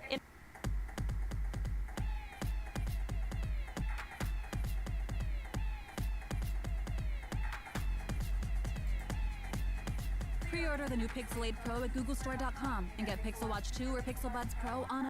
Pre-order the new Pixel 8 Pro at googlestore.com and get Pixel Watch 2 or Pixel Buds Pro on